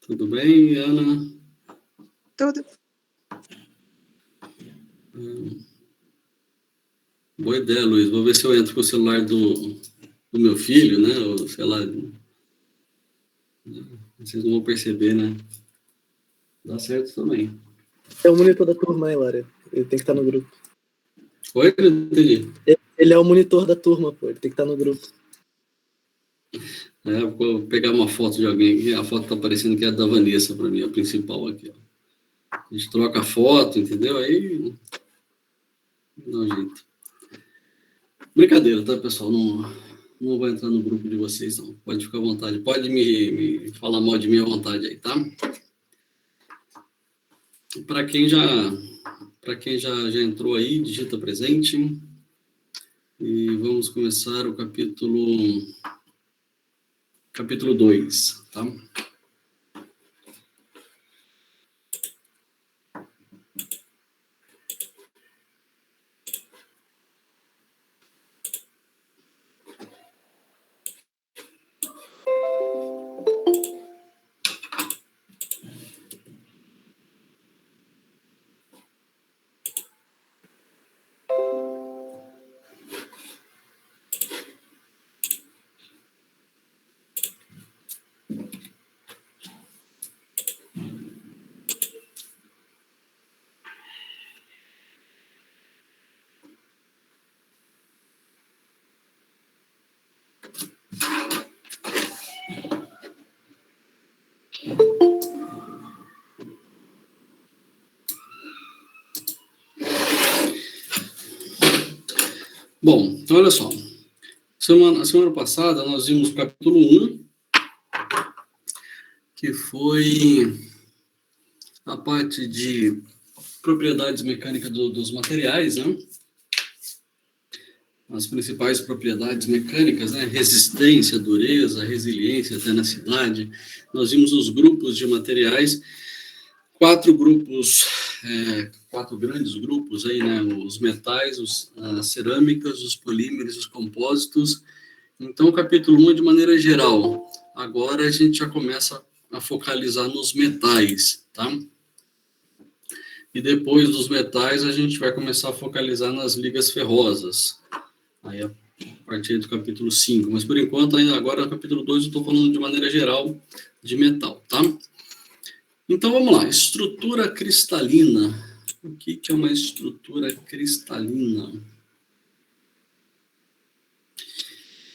Tudo bem, Ana? Tudo. Boa ideia, Luiz. Vou ver se eu entro com o celular do meu filho, né? Ou sei lá. Vocês não vão perceber, né? Dá certo também. É o monitor da turma, hein, Lara? Ele tem que estar no grupo. Oi, eu não entendi. Ele é o monitor da turma, pô. Ele tem que estar no grupo. Vou pegar uma foto de alguém aqui. A foto tá parecendo que é da Vanessa para mim, a principal aqui. Ó. A gente troca a foto, entendeu? Aí dá um jeito. Brincadeira, tá, pessoal? Não vou entrar no grupo de vocês, não. Pode ficar à vontade. Pode me falar mal de mim à vontade aí, tá? Para quem já entrou aí, digita presente. E vamos começar o capítulo 2, tá? Bom, então olha só. Semana passada nós vimos o capítulo 1, que foi a parte de propriedades mecânicas dos materiais, né? As principais propriedades mecânicas, né? Resistência, dureza, resiliência, tenacidade. Nós vimos os grupos de materiais, quatro grandes grupos aí, né? Os metais, as cerâmicas, os polímeros, os compósitos. Então, o capítulo 1 é de maneira geral. Agora a gente já começa a focalizar nos metais, tá? E depois dos metais a gente vai começar a focalizar nas ligas ferrosas. Aí a partir do capítulo 5. Mas por enquanto, ainda agora no capítulo 2 eu estou falando de maneira geral de metal, tá? Então vamos lá. Estrutura cristalina. O que é uma estrutura cristalina?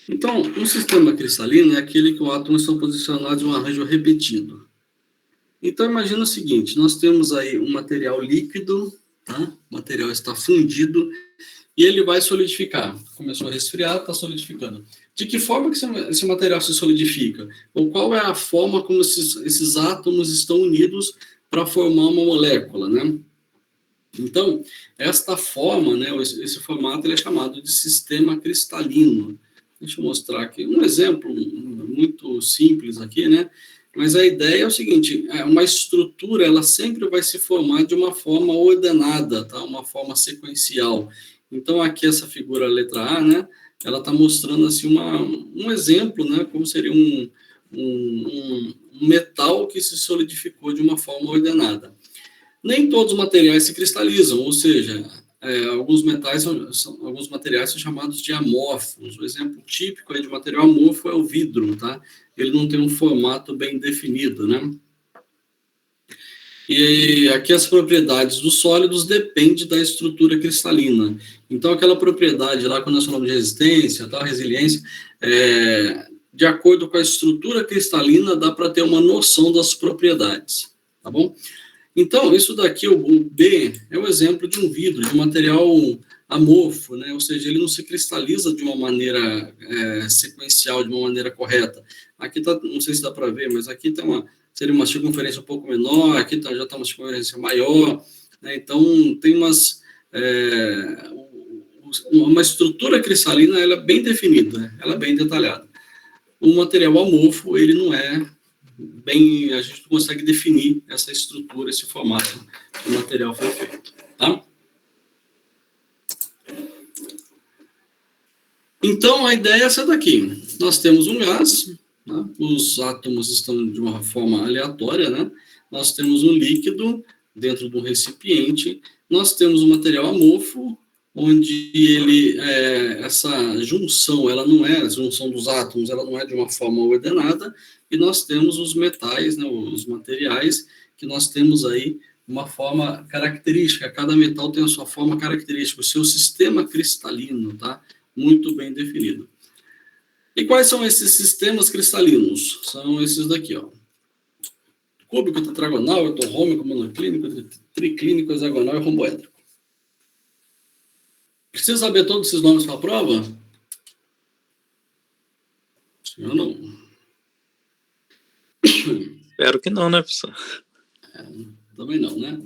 Então, um sistema cristalino é aquele que os átomos são posicionados em um arranjo repetido. Então, imagina o seguinte, nós temos aí um material líquido, tá? O material está fundido e ele vai solidificar. Começou a resfriar, está solidificando. De que forma que esse material se solidifica? Ou qual é a forma como esses átomos estão unidos para formar uma molécula, né? Então, esta forma, né, esse formato, ele é chamado de sistema cristalino. Deixa eu mostrar aqui um exemplo muito simples aqui, né? Mas a ideia é o seguinte, uma estrutura, ela sempre vai se formar de uma forma ordenada, tá? Uma forma sequencial. Então, aqui essa figura, a letra A, né? Ela está mostrando, assim, um exemplo, né? Como seria um metal que se solidificou de uma forma ordenada. Nem todos os materiais se cristalizam, ou seja, alguns materiais são chamados de amorfos. O exemplo típico aí de material amorfo é o vidro, tá? Ele não tem um formato bem definido, né? E aqui as propriedades dos sólidos dependem da estrutura cristalina. Então, aquela propriedade lá, quando nós falamos de resistência, tal, resiliência, de acordo com a estrutura cristalina, dá para ter uma noção das propriedades, tá bom? Então, isso daqui, o B, é um exemplo de um vidro, de um material amorfo, né? Ou seja, ele não se cristaliza de uma maneira sequencial, de uma maneira correta. Aqui tá, não sei se dá para ver, mas aqui seria uma circunferência um pouco menor, aqui já está uma circunferência maior, né? Então, tem uma estrutura cristalina, ela é bem definida, né? Ela é bem detalhada. O material amorfo, ele não é bem, a gente não consegue definir essa estrutura, esse formato que o material foi feito, tá? Então, a ideia é essa daqui. Nós temos um gás, né? Os átomos estão de uma forma aleatória, né? Nós temos um líquido dentro de um recipiente, nós temos um material amorfo, onde essa junção, ela não é, a junção dos átomos, ela não é de uma forma ordenada, e nós temos os metais, né, os materiais, que nós temos aí uma forma característica, cada metal tem a sua forma característica, o seu sistema cristalino, tá? Muito bem definido. E quais são esses sistemas cristalinos? São esses daqui, ó. Cúbico, tetragonal, ortorrômico, monoclínico, triclínico, hexagonal e romboédrico. Precisa saber todos esses nomes para a prova? Sim ou não? Espero que não, né, professor? Também não, né?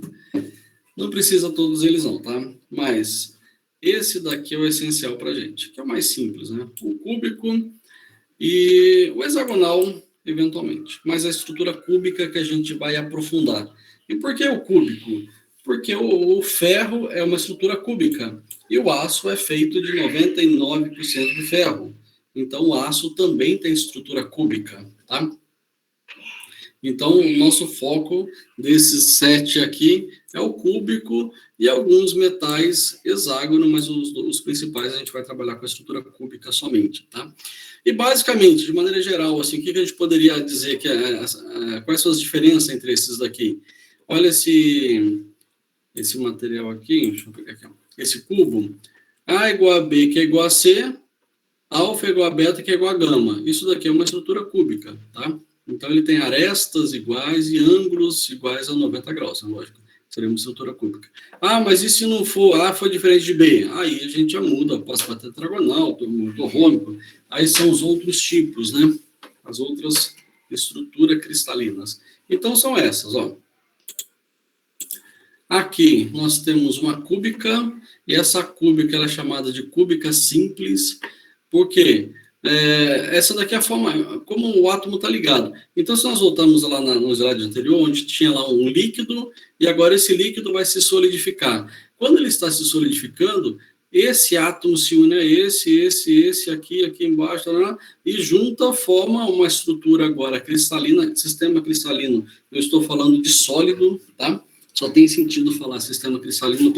Não precisa todos eles não, tá? Mas esse daqui é o essencial para a gente, que é o mais simples, né? O cúbico e o hexagonal, eventualmente. Mas a estrutura cúbica que a gente vai aprofundar. E por que o cúbico? Porque o ferro é uma estrutura cúbica e o aço é feito de 99% de ferro. Então, o aço também tem estrutura cúbica, tá? Então, o nosso foco desses 7 aqui é o cúbico e alguns metais hexágono, mas os principais a gente vai trabalhar com a estrutura cúbica somente, tá? E, basicamente, de maneira geral, assim, o que a gente poderia dizer que quais são as diferenças entre esses daqui? Olha esse material aqui, deixa eu pegar aqui, ó. Esse cubo, A igual a B, que é igual a C, alfa é igual a beta, que é igual a gama. Isso daqui é uma estrutura cúbica, tá? Então, ele tem arestas iguais e ângulos iguais a 90 graus, é lógico. Seria uma estrutura cúbica. Ah, mas e se não for A, foi diferente de B? Aí a gente já muda, passa para tetragonal, ortorrômico. Aí são os outros tipos, né? As outras estruturas cristalinas. Então, são essas, ó. Aqui nós temos uma cúbica, e essa cúbica ela é chamada de cúbica simples, porque essa daqui é a forma como o átomo está ligado. Então, se nós voltarmos lá no slide anterior, onde tinha lá um líquido, e agora esse líquido vai se solidificar. Quando ele está se solidificando, esse átomo se une a esse aqui embaixo, e junta, forma uma estrutura agora cristalina, sistema cristalino. Eu estou falando de sólido, tá? Só tem sentido falar sistema cristalino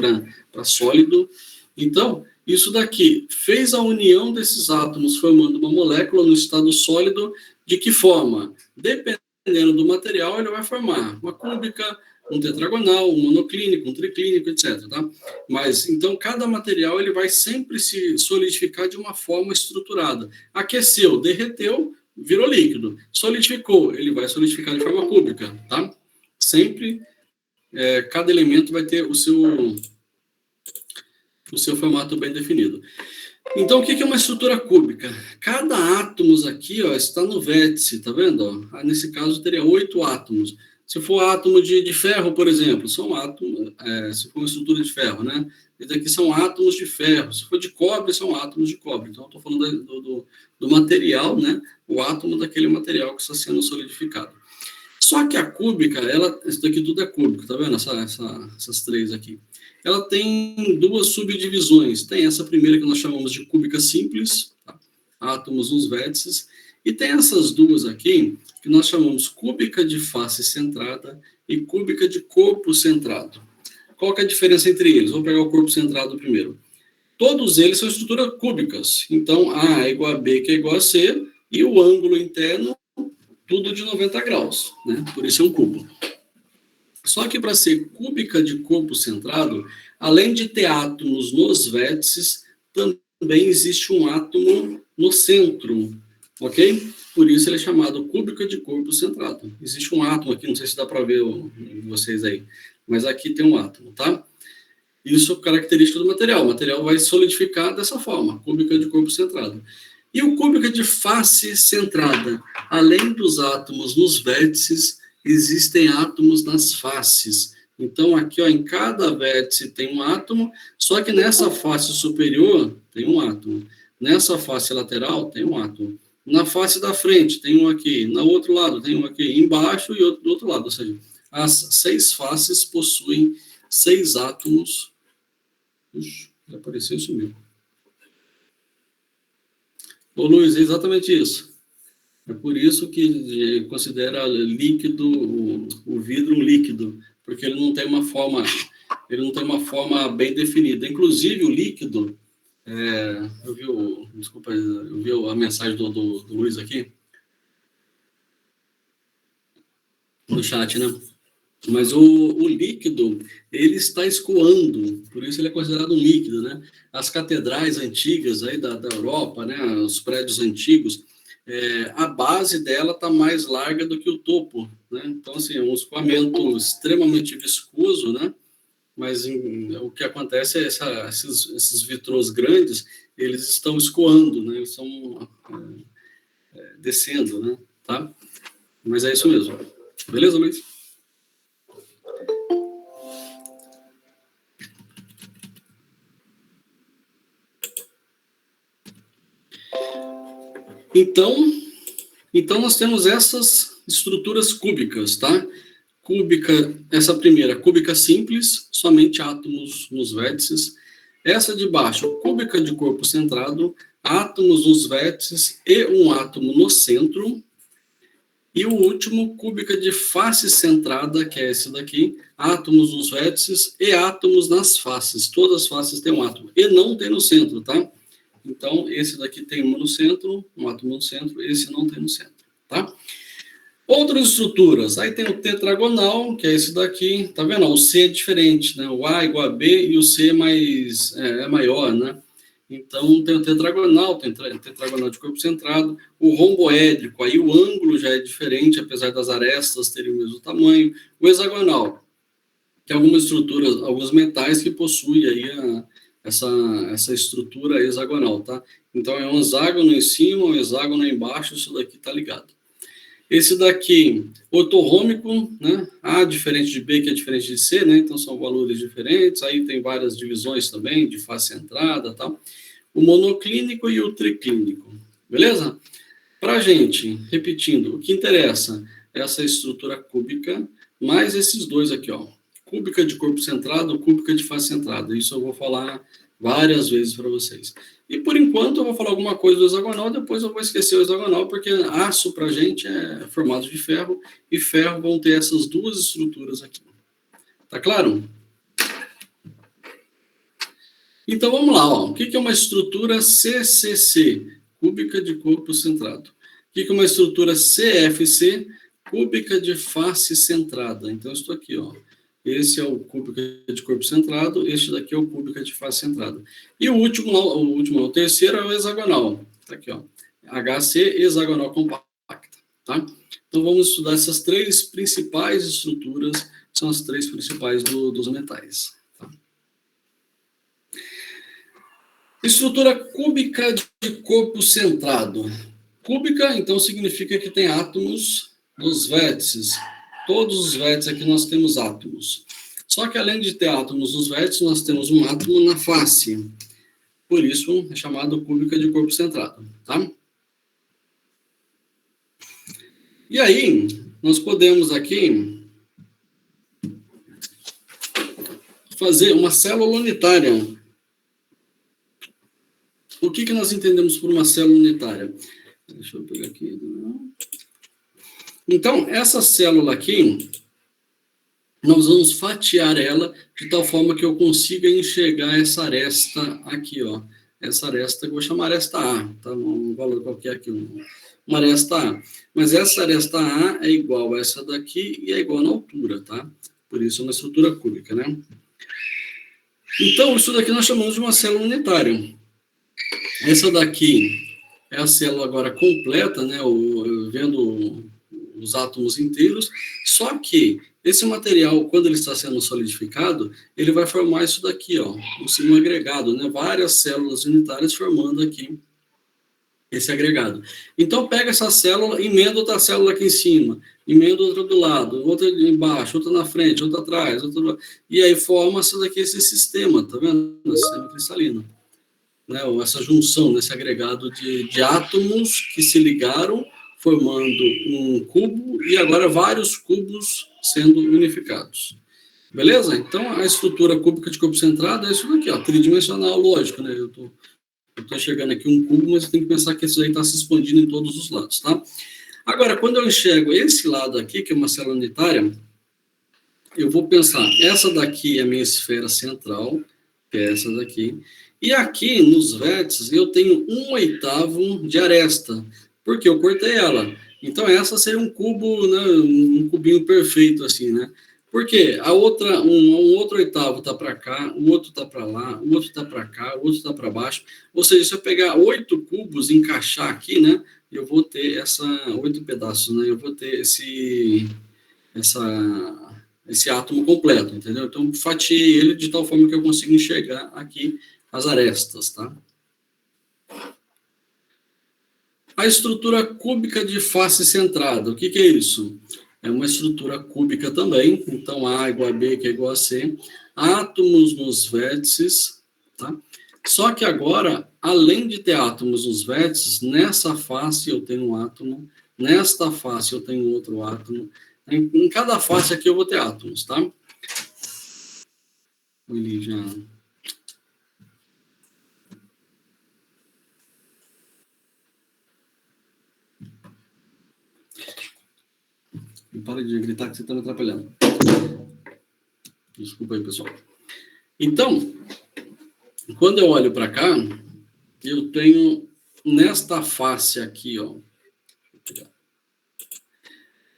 para sólido. Então, isso daqui fez a união desses átomos formando uma molécula no estado sólido. De que forma? Dependendo do material, ele vai formar uma cúbica, um tetragonal, um monoclínico, um triclínico, etc. Tá? Mas, então, cada material ele vai sempre se solidificar de uma forma estruturada. Aqueceu, derreteu, virou líquido. Solidificou, ele vai solidificar de forma cúbica. Tá? Sempre, cada elemento vai ter o seu formato bem definido. Então, o que é uma estrutura cúbica? Cada átomo aqui, ó, está no vértice, tá vendo? Ó? Nesse caso, teria 8 átomos. Se for átomo de ferro, por exemplo, são átomos, se for uma estrutura de ferro, né? Esses aqui são átomos de ferro. Se for de cobre, são átomos de cobre. Então, eu estou falando do material, né? O átomo daquele material que está sendo solidificado. Só que a cúbica, isso daqui tudo é cúbico, tá vendo? Essas 3 aqui. Ela tem 2 subdivisões. Tem essa primeira que nós chamamos de cúbica simples, tá? Átomos nos vértices, e tem essas 2 aqui que nós chamamos cúbica de face centrada e cúbica de corpo centrado. Qual que é a diferença entre eles? Vou pegar o corpo centrado primeiro. Todos eles são estruturas cúbicas. Então, A é igual a B, que é igual a C, e o ângulo interno, tudo de 90 graus, né? Por isso é um cubo. Só que para ser cúbica de corpo centrado, além de ter átomos nos vértices, também existe um átomo no centro, ok? Por isso ele é chamado cúbica de corpo centrado. Existe um átomo aqui, não sei se dá para ver vocês aí, mas aqui tem um átomo, tá? Isso é característica do material. O material vai solidificar dessa forma, cúbica de corpo centrado. E o cúbica de face centrada, além dos átomos nos vértices, existem átomos nas faces. Então, aqui, ó, em cada vértice tem um átomo, só que nessa face superior tem um átomo. Nessa face lateral tem um átomo. Na face da frente tem um aqui. No outro lado tem um aqui. Embaixo e outro do outro lado. Ou seja, as 6 faces possuem 6 átomos. Ux, já apareceu isso mesmo. Ô, Luiz, é exatamente isso. É por isso que considera líquido, o vidro um líquido, porque ele não tem uma forma bem definida. Inclusive, o líquido, desculpa, eu vi a mensagem do Luiz aqui, no chat, né? Mas o líquido, ele está escoando, por isso ele é considerado um líquido, né? As catedrais antigas aí da Europa, né? Os prédios antigos, a base dela está mais larga do que o topo, né? Então, assim, é um escoamento extremamente viscoso, né? Mas o que acontece é esses vitrôs grandes, eles estão escoando, né? Eles estão descendo, né? Tá? Mas é isso mesmo. Beleza, Luiz? Então nós temos essas estruturas cúbicas, tá? Cúbica, essa primeira, cúbica simples, somente átomos nos vértices. Essa de baixo, cúbica de corpo centrado, átomos nos vértices e um átomo no centro. E o último, cúbica de face centrada, que é esse daqui, átomos nos vértices e átomos nas faces. Todas as faces têm um átomo. E não tem no centro, tá? Então, esse daqui tem um no centro, um átomo no centro, esse não tem no centro, tá? Outras estruturas, aí tem o tetragonal, que é esse daqui, tá vendo? O C é diferente, né? O A é igual a B e o C é maior, né? Então, tem o tetragonal, tem tetragonal de corpo centrado, o romboédrico, aí o ângulo já é diferente, apesar das arestas terem o mesmo tamanho. O hexagonal, que é algumas estruturas, alguns metais que possuem aí essa estrutura hexagonal, tá? Então, é um hexágono em cima, um hexágono embaixo, isso daqui tá ligado. Esse daqui, ortorrômico, né? A diferente de B, que é diferente de C, né? Então, são valores diferentes. Aí tem várias divisões também, de face centrada e tal. O monoclínico e o triclínico. Beleza? Pra gente, repetindo, o que interessa é essa estrutura cúbica, mais esses dois aqui, ó. Cúbica de corpo centrado, cúbica de face centrada. Isso eu vou falar várias vezes para vocês. E por enquanto eu vou falar alguma coisa do hexagonal, depois eu vou esquecer o hexagonal, porque aço para a gente é formado de ferro, e ferro vão ter essas duas estruturas aqui. Tá claro? Então vamos lá, ó. O que é uma estrutura CCC? Cúbica de corpo centrado. O que é uma estrutura CFC? Cúbica de face centrada. Então, estou aqui, ó. Esse é o cúbica de corpo centrado, este daqui é o cúbica de face centrada. E o terceiro é o hexagonal. Tá aqui, ó. HC, hexagonal compacta, tá? Então, vamos estudar essas três principais estruturas, são as três principais dos metais. Tá? Estrutura cúbica de corpo centrado. Cúbica, então, significa que tem átomos nos vértices. Todos os vértices aqui nós temos átomos. Só que além de ter átomos nos vértices, nós temos um átomo na face. Por isso é chamado cúbica de corpo centrado, tá? E aí, nós podemos aqui fazer uma célula unitária. O que nós entendemos por uma célula unitária? Deixa eu pegar aqui. Então, essa célula aqui, nós vamos fatiar ela de tal forma que eu consiga enxergar essa aresta aqui, ó. Essa aresta, que eu vou chamar aresta A, tá? Um valor qualquer aqui, uma aresta A. Mas essa aresta A é igual a essa daqui e é igual na altura, tá? Por isso é uma estrutura cúbica, né? Então, isso daqui nós chamamos de uma célula unitária. Essa daqui é a célula agora completa, né? Vendo os átomos inteiros, só que esse material, quando ele está sendo solidificado, ele vai formar isso daqui, ó, um agregado, né? Várias células unitárias formando aqui esse agregado. Então, pega essa célula, emenda outra célula aqui em cima, emenda outra do lado, outra embaixo, outra na frente, outra atrás, outra... e aí forma-se daqui esse sistema, tá vendo? Esse sistema cristalino. Né? Essa junção, nesse agregado de átomos que se ligaram, formando um cubo e agora vários cubos sendo unificados. Beleza? Então, a estrutura cúbica de corpo centrado é isso daqui, ó, tridimensional, lógico, né? Eu tô enxergando aqui um cubo, mas eu tenho que pensar que isso aí está se expandindo em todos os lados, tá? Agora, quando eu enxergo esse lado aqui, que é uma célula unitária, eu vou pensar, essa daqui é a minha esfera central, que é essa daqui, e aqui nos vértices eu tenho 1/8 de aresta, porque eu cortei ela. Então essa seria um cubo, né, um cubinho perfeito assim, né? Porque a outra, um outro oitavo está para cá, o outro está para lá, o outro está para cá, o outro está para baixo. Ou seja, se eu pegar 8 cubos e encaixar aqui, né, eu vou ter 8 pedaços, né? Eu vou ter esse átomo completo, entendeu? Então, fatiei ele de tal forma que eu consigo enxergar aqui as arestas, tá? A estrutura cúbica de face centrada, o que é isso? É uma estrutura cúbica também, então A igual a B, que é igual a C, átomos nos vértices, tá? Só que agora, além de ter átomos nos vértices, nessa face eu tenho um átomo, nesta face eu tenho outro átomo, em cada face aqui eu vou ter átomos, tá? Ele já... Para de gritar que você está me atrapalhando. Desculpa aí, pessoal. Então, quando eu olho para cá, eu tenho nesta face aqui, ó.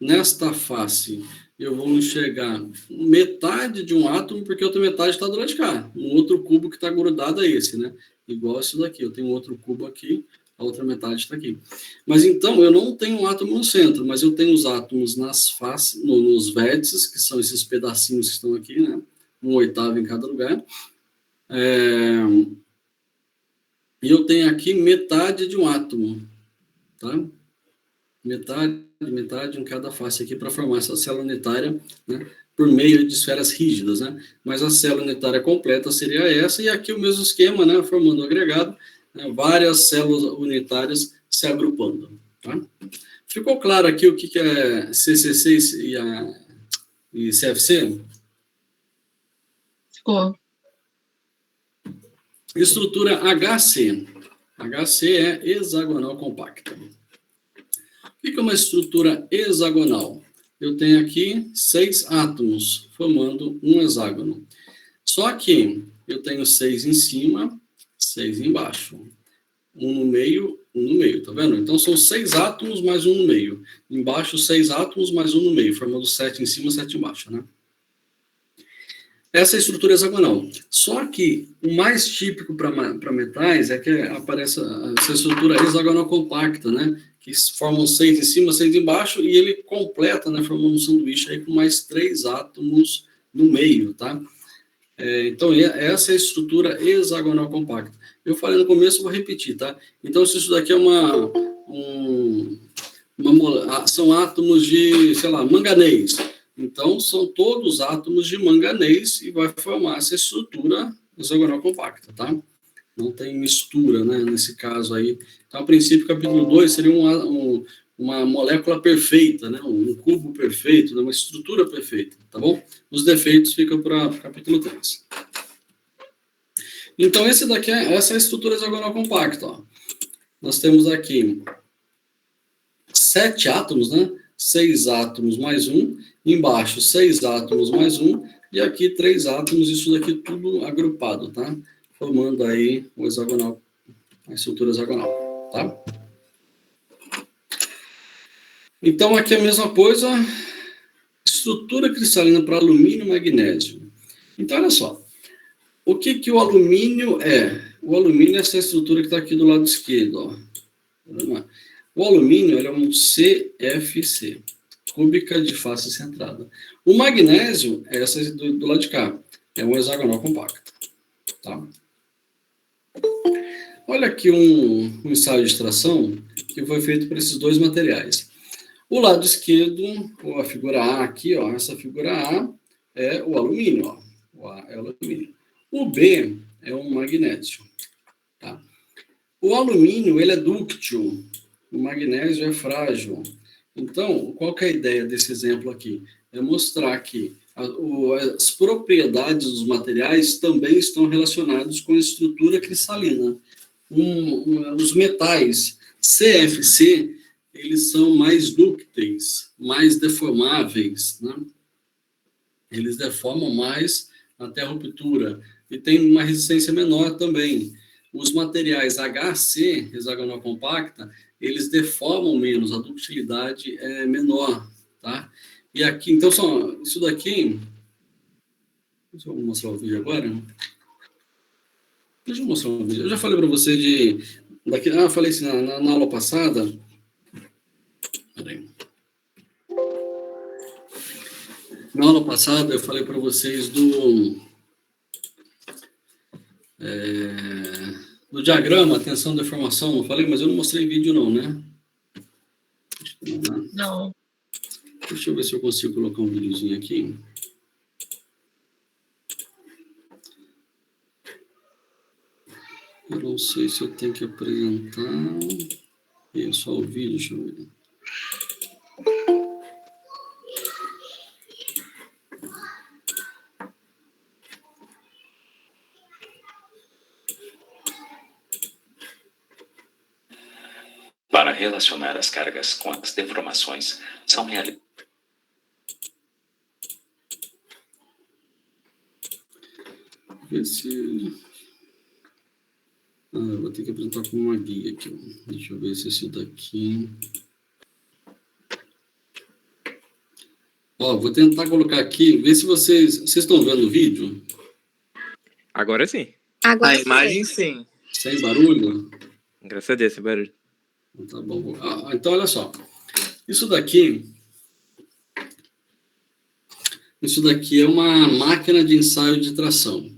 Nesta face, eu vou enxergar metade de um átomo, porque a outra metade está do lado de cá. Um outro cubo que está grudado a esse, né? Igual esse daqui. Eu tenho outro cubo aqui, a outra metade está aqui. Mas então, eu não tenho um átomo no centro, mas eu tenho os átomos nas faces, nos vértices, que são esses pedacinhos que estão aqui, né? 1/8 em cada lugar. E eu tenho aqui metade de um átomo, tá? Metade em cada face aqui para formar essa célula unitária, né, por meio de esferas rígidas, né? Mas a célula unitária completa seria essa, e aqui o mesmo esquema, né, formando um agregado, né, várias células unitárias se agrupando, tá? Ficou claro aqui o que é CCC e CFC? Ficou. Estrutura HC. HC é hexagonal compacta. O que é uma estrutura hexagonal? Eu tenho aqui 6 átomos formando um hexágono. Só que eu tenho 6 em cima, 6 embaixo. Um no meio, tá vendo? Então são 6 átomos mais um no meio. Embaixo, 6 átomos mais um no meio, formando 7 em cima, 7 embaixo, né? Essa é a estrutura hexagonal. Só que o mais típico para metais é que aparece essa estrutura hexagonal compacta, né? Que formam 6 em cima, 6 embaixo, e ele completa, né? Formando um sanduíche aí com mais 3 átomos no meio, tá? Então, essa é a estrutura hexagonal compacta. Eu falei no começo, vou repetir, tá? Então, se isso daqui é são átomos de, sei lá, manganês. Então, são todos átomos de manganês e vai formar essa estrutura hexagonal compacta, tá? Não tem mistura, né, nesse caso aí. Então, a princípio, capítulo 2 seria uma molécula perfeita, né, um cubo perfeito, né, uma estrutura perfeita, tá bom? Os defeitos ficam para o capítulo 3. Então, essa é a estrutura hexagonal compacta, ó. Nós temos aqui 7 átomos, né? 6 átomos mais um, embaixo 6 átomos mais um, e aqui 3 átomos, isso daqui tudo agrupado, tá? Formando aí o hexagonal, a estrutura hexagonal, tá? Então, aqui é a mesma coisa, estrutura cristalina para alumínio e magnésio. Então, olha só, o que o alumínio é? O alumínio é essa estrutura que está aqui do lado esquerdo, ó. O alumínio ele é um CFC, cúbica de face centrada. O magnésio é essa do lado de cá, é um hexagonal compacto, tá? Olha aqui um ensaio de extração que foi feito por esses dois materiais. O lado esquerdo, ou a figura A aqui, ó, essa figura A é o alumínio, ó. O A é o alumínio. O B é um magnésio, tá? O alumínio ele é dúctil. O magnésio é frágil. Então, qual que é a ideia desse exemplo aqui? É mostrar que as propriedades dos materiais também estão relacionadas com a estrutura cristalina. Os metais CFC, eles são mais dúcteis, mais deformáveis, né? Eles deformam mais até a ruptura e tem uma resistência menor também. Os materiais HC, hexagonal compacta, eles deformam menos, a ductilidade é menor, tá? E aqui, então, isso daqui... Deixa eu mostrar o vídeo agora. Deixa eu mostrar um vídeo. Eu já falei para você falei assim na aula passada. Peraí. Na aula passada eu falei para vocês do diagrama, tensão, deformação. Não falei, mas eu não mostrei vídeo não, né? Não. Deixa eu ver se eu consigo colocar um videozinho aqui. Eu não sei se eu tenho que apresentar. É só o vídeo, deixa eu ver. Para relacionar as cargas com as deformações, são realizadas. Ver se... eu vou ter que apresentar como uma guia aqui. Deixa eu ver se esse daqui... Vou tentar colocar aqui, ver se vocês estão vendo o vídeo. Agora sim. Agora A imagem sim. Sem barulho? Graças a Deus, sem barulho. Tá bom. Então, olha só. Isso daqui é uma máquina de ensaio de tração.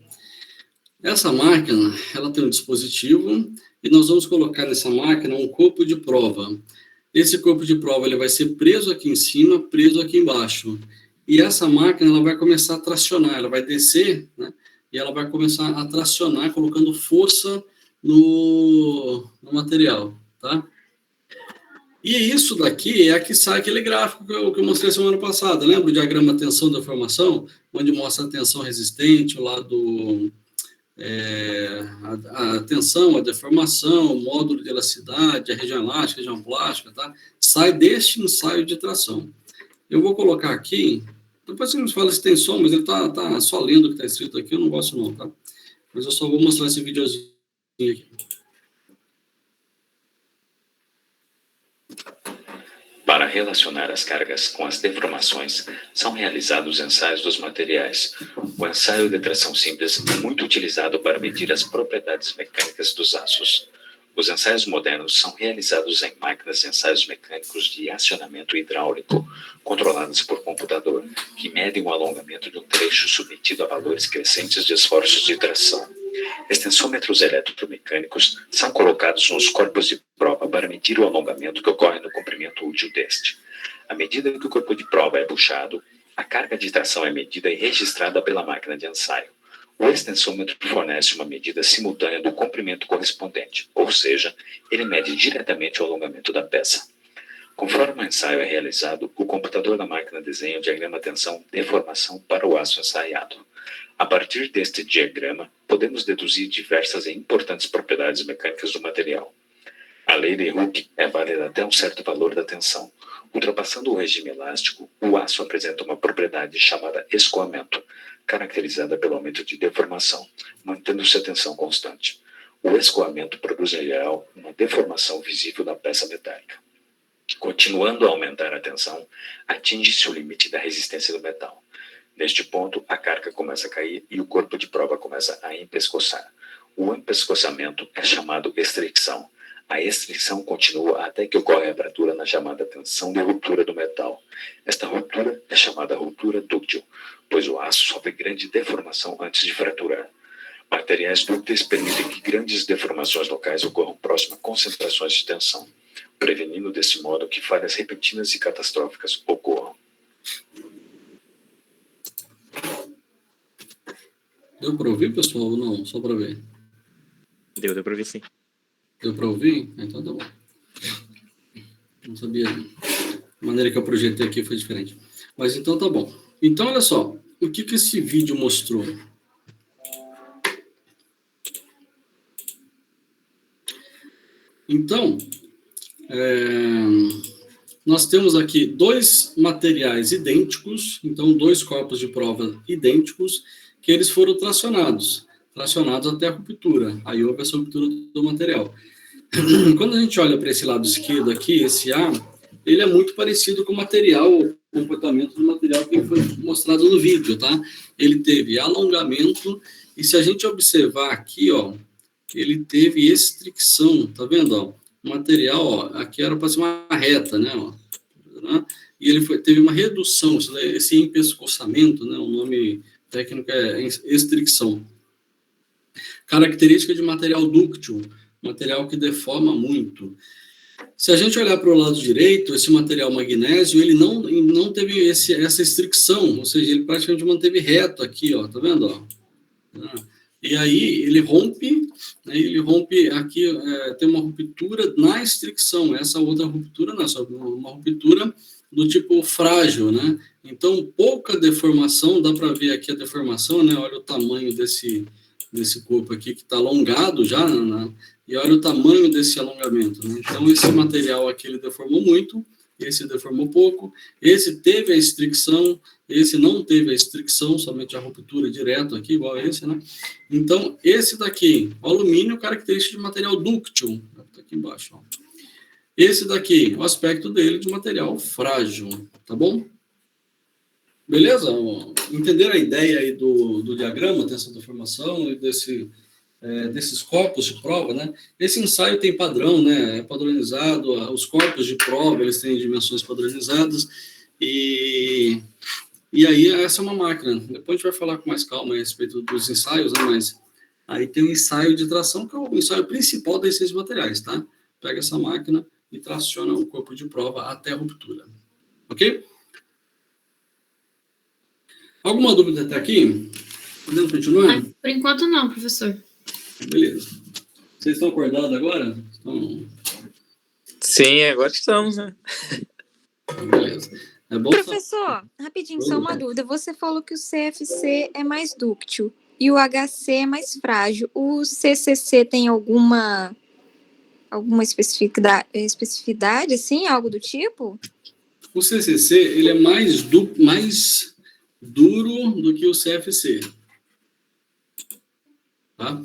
Essa máquina, ela tem um dispositivo e nós vamos colocar nessa máquina um corpo de prova. Esse corpo de prova ele vai ser preso aqui em cima, preso aqui embaixo. E essa máquina ela vai começar a tracionar, ela vai descer, né? E ela vai começar a tracionar, colocando força no material, tá? E isso daqui é que sai aquele gráfico que eu mostrei semana passada. Lembra o diagrama tensão-deformação? Onde mostra a tensão resistente, o lado... a tensão, a deformação, o módulo de elasticidade, a região elástica, a região plástica, tá? Sai deste ensaio de tração. Eu vou colocar aqui... Depois você nos fala se tem som, mas ele tá só lendo o que está escrito aqui, eu não gosto não, tá? Mas eu só vou mostrar esse videozinho aqui. Para relacionar as cargas com as deformações, são realizados ensaios dos materiais. O ensaio de tração simples é muito utilizado para medir as propriedades mecânicas dos aços. Os ensaios modernos são realizados em máquinas de ensaios mecânicos de acionamento hidráulico, controladas por computador, que medem o alongamento de um trecho submetido a valores crescentes de esforços de tração. Extensômetros eletromecânicos são colocados nos corpos de prova para medir o alongamento que ocorre no comprimento útil deste. À medida que o corpo de prova é puxado, a carga de tração é medida e registrada pela máquina de ensaio. O extensômetro fornece uma medida simultânea do comprimento correspondente, ou seja, ele mede diretamente o alongamento da peça. Conforme o ensaio é realizado, o computador da máquina desenha o diagrama tensão-deformação para o aço ensaiado. A partir deste diagrama, podemos deduzir diversas e importantes propriedades mecânicas do material. A lei de Hooke é válida até um certo valor da tensão. Ultrapassando o regime elástico, o aço apresenta uma propriedade chamada escoamento, caracterizada pelo aumento de deformação, mantendo-se a tensão constante. O escoamento produz, em geral, uma deformação visível da peça metálica. Continuando a aumentar a tensão, atinge-se o limite da resistência do metal. Neste ponto, a carga começa a cair e o corpo de prova começa a empescoçar. O empescoçamento é chamado estricção. A estricção continua até que ocorre a abertura na chamada tensão de ruptura do metal. Esta ruptura é chamada ruptura dúctil, pois o aço sofre grande deformação antes de fraturar. Materiais dúcteis permitem que grandes deformações locais ocorram próximo a concentrações de tensão, prevenindo desse modo que falhas repentinas e catastróficas ocorram. Deu para ouvir, pessoal, ou não? Só para ver. Deu para ouvir sim. Deu para ouvir? Então tá bom. Não sabia. A maneira que eu projetei aqui foi diferente. Mas então tá bom. Então, olha só. O que esse vídeo mostrou? Então, nós temos aqui dois materiais idênticos, então dois corpos de prova idênticos, que eles foram tracionados até a ruptura. Aí houve essa ruptura do material. Quando a gente olha para esse lado esquerdo aqui, esse A, ele é muito parecido com o material, o comportamento do material que foi mostrado no vídeo, tá? Ele teve alongamento, e se a gente observar aqui, ó, ele teve estricção, tá vendo, ó? O material, ó, aqui era para ser uma reta, né, ó, né? E ele teve uma redução, esse empescoçamento, né, o nome técnico é estricção. Característica de material dúctil, material que deforma muito. Se a gente olhar para o lado direito, esse material magnésio, ele não teve essa estricção, ou seja, ele praticamente manteve reto aqui, ó, tá vendo, ó? E aí ele rompe, né, aqui, tem uma ruptura na estricção, essa outra ruptura não, só uma ruptura do tipo frágil, né? Então, pouca deformação, dá para ver aqui a deformação, né? Olha o tamanho desse corpo aqui, que está alongado já, né? E olha o tamanho desse alongamento, né? Então, esse material aqui, ele deformou muito, esse deformou pouco, esse teve a estricção, esse não teve a estricção, somente a ruptura direto aqui, igual a esse, né? Então, esse daqui, o alumínio, característica de material dúctil, tá aqui embaixo, ó. Esse daqui, o aspecto dele de material frágil, tá bom? Beleza? Entenderam a ideia aí do diagrama, dessa deformação e desses corpos de prova, né? Esse ensaio tem padrão, né? É padronizado, os corpos de prova, eles têm dimensões padronizadas, e aí essa é uma máquina. Depois a gente vai falar com mais calma a respeito dos ensaios, né? Mas aí tem o ensaio de tração, que é o ensaio principal desses materiais, tá? Pega essa máquina e traciona o corpo de prova até a ruptura. Ok? Alguma dúvida até aqui? Podemos continuar? Por enquanto não, professor. Beleza. Vocês estão acordados agora? Sim, agora que estamos, né? Beleza. É bom. Professor, rapidinho, só uma dúvida. Você falou que o CFC é mais dúctil e o HC é mais frágil. O CCC tem alguma especificidade, assim, algo do tipo? O CCC, ele é mais duro do que o CFC. Tá?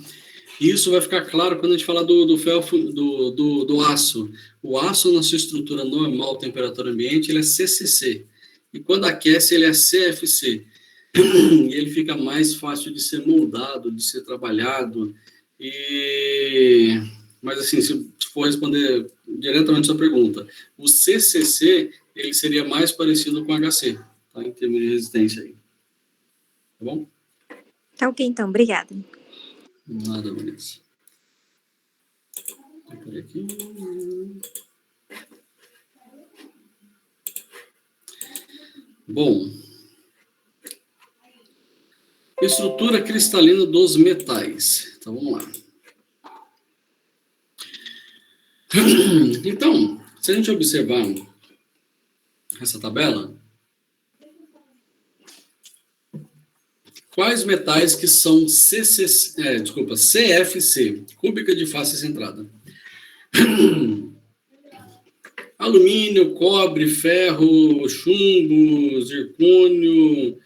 Isso vai ficar claro quando a gente falar do aço. O aço, na sua estrutura normal, temperatura ambiente, ele é CCC. E quando aquece, ele é CFC. E ele fica mais fácil de ser moldado, de ser trabalhado. Mas, assim, se for responder diretamente a sua pergunta, o CCC, ele seria mais parecido com o HC, tá? Em termos de resistência aí. Tá bom? Tá ok, então. Obrigada. Nada, Vanessa. Aqui. Bom. Estrutura cristalina dos metais. Então, vamos lá. Então, se a gente observar essa tabela, quais metais que são CFC, cúbica de face centrada? Alumínio, cobre, ferro, chumbo, zircônio,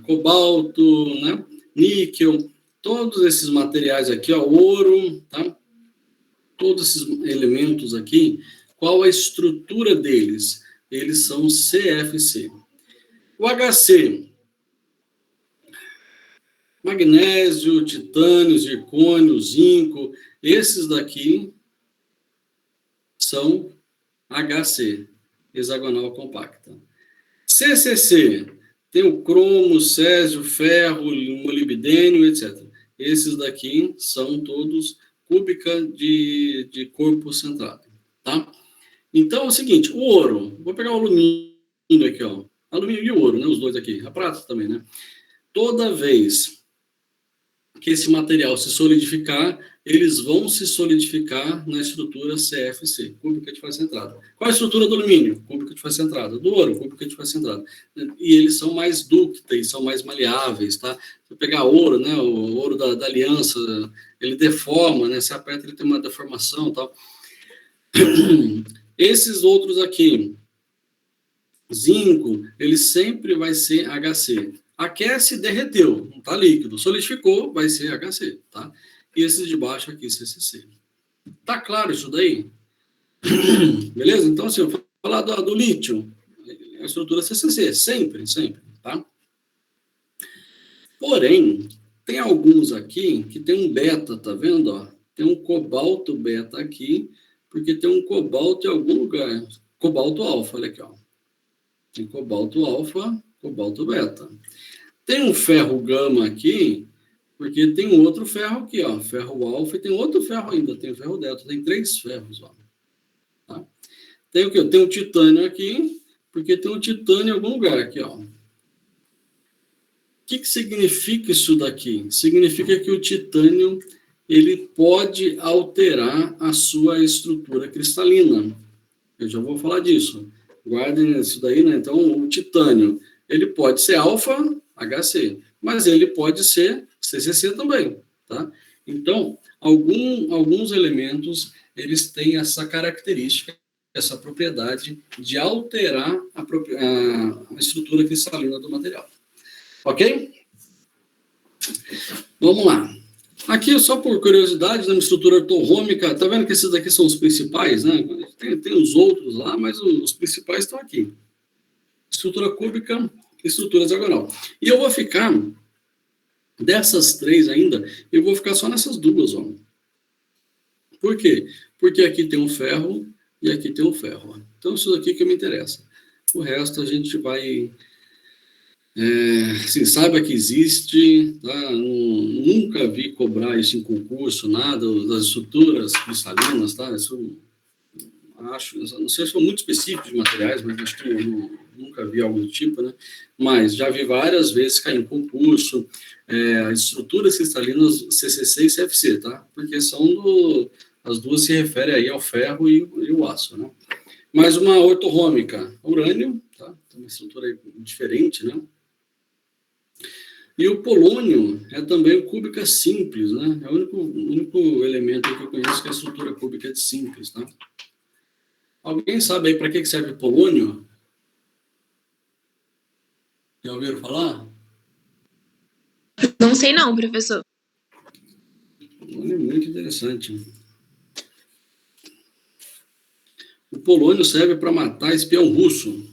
cobalto, né? Níquel, todos esses materiais aqui, ó, ouro, tá? Todos esses elementos aqui, qual a estrutura deles? Eles são CFC. O HC, magnésio, titânio, zircônio, zinco, esses daqui são HC, hexagonal compacta. CCC, tem o cromo, césio, ferro, molibdênio, etc. Esses daqui são todos cúbica de corpo centrado, tá? Então, é o seguinte, o ouro, vou pegar o alumínio aqui, ó, alumínio e ouro, né, os dois aqui, a prata também, né? Toda vez que esse material se solidificar, eles vão se solidificar na estrutura CFC, cúbica de face centrada. Qual a estrutura do alumínio? Cúbica de face centrada. Do ouro, cúbica de face centrada. E eles são mais dúcteis, são mais maleáveis, tá? Se pegar ouro, né, o ouro da aliança, ele deforma, né? Se aperta, ele tem uma deformação e tal. Esses outros aqui, zinco, ele sempre vai ser HC. Aquece, derreteu, não está líquido. Solidificou, vai ser HC, tá? E esses de baixo aqui, CCC. Tá claro isso daí? Beleza? Então, assim, eu vou falar do lítio, a estrutura CCC, sempre, tá? Porém, tem alguns aqui que tem um beta, tá vendo? Ó? Tem um cobalto beta aqui, porque tem um cobalto em algum lugar. Cobalto alfa, olha aqui, ó. Tem cobalto alfa, cobalto beta. Tem um ferro gama aqui, porque tem um outro ferro aqui, ó. Ferro alfa e tem outro ferro ainda, tem o ferro delta, tem 3 ferros, ó. Tá? Tem o quê? Tem um titânio aqui, porque tem um titânio em algum lugar aqui, ó. O que significa isso daqui? Significa que o titânio, ele pode alterar a sua estrutura cristalina. Eu já vou falar disso. Guardem isso daí, né? Então, o titânio, ele pode ser alfa, HC, mas ele pode ser CCC também, tá? Então, alguns elementos, eles têm essa característica, essa propriedade de alterar a estrutura cristalina do material. Ok? Vamos lá. Aqui, só por curiosidade, na estrutura ortorrômica, tá vendo que esses daqui são os principais, né? Tem os outros lá, mas os principais estão aqui. Estrutura cúbica, estrutura hexagonal. E eu vou ficar, dessas 3 ainda, eu vou ficar só nessas 2, ó. Por quê? Porque aqui tem um ferro e aqui tem um ferro. Ó. Então, isso daqui que me interessa. O resto a gente vai... assim, saiba que existe, tá? Nunca vi cobrar isso em concurso, nada, das estruturas cristalinas, tá? Isso, não sei se foi muito específico de materiais, mas acho que eu nunca vi algo do tipo, né? Mas já vi várias vezes cair em concurso, as estruturas cristalinas CCC e CFC, tá? Porque são as duas se referem aí ao ferro e o aço, né? Mais uma ortorrômica, urânio, tá? Uma estrutura diferente, né? E o polônio é também cúbica simples, né? É o único elemento que eu conheço que é a estrutura cúbica de simples, tá? Alguém sabe aí para que serve polônio? Já ouviram falar? Não sei não, professor. Polônio é muito interessante. O polônio serve para matar espião russo.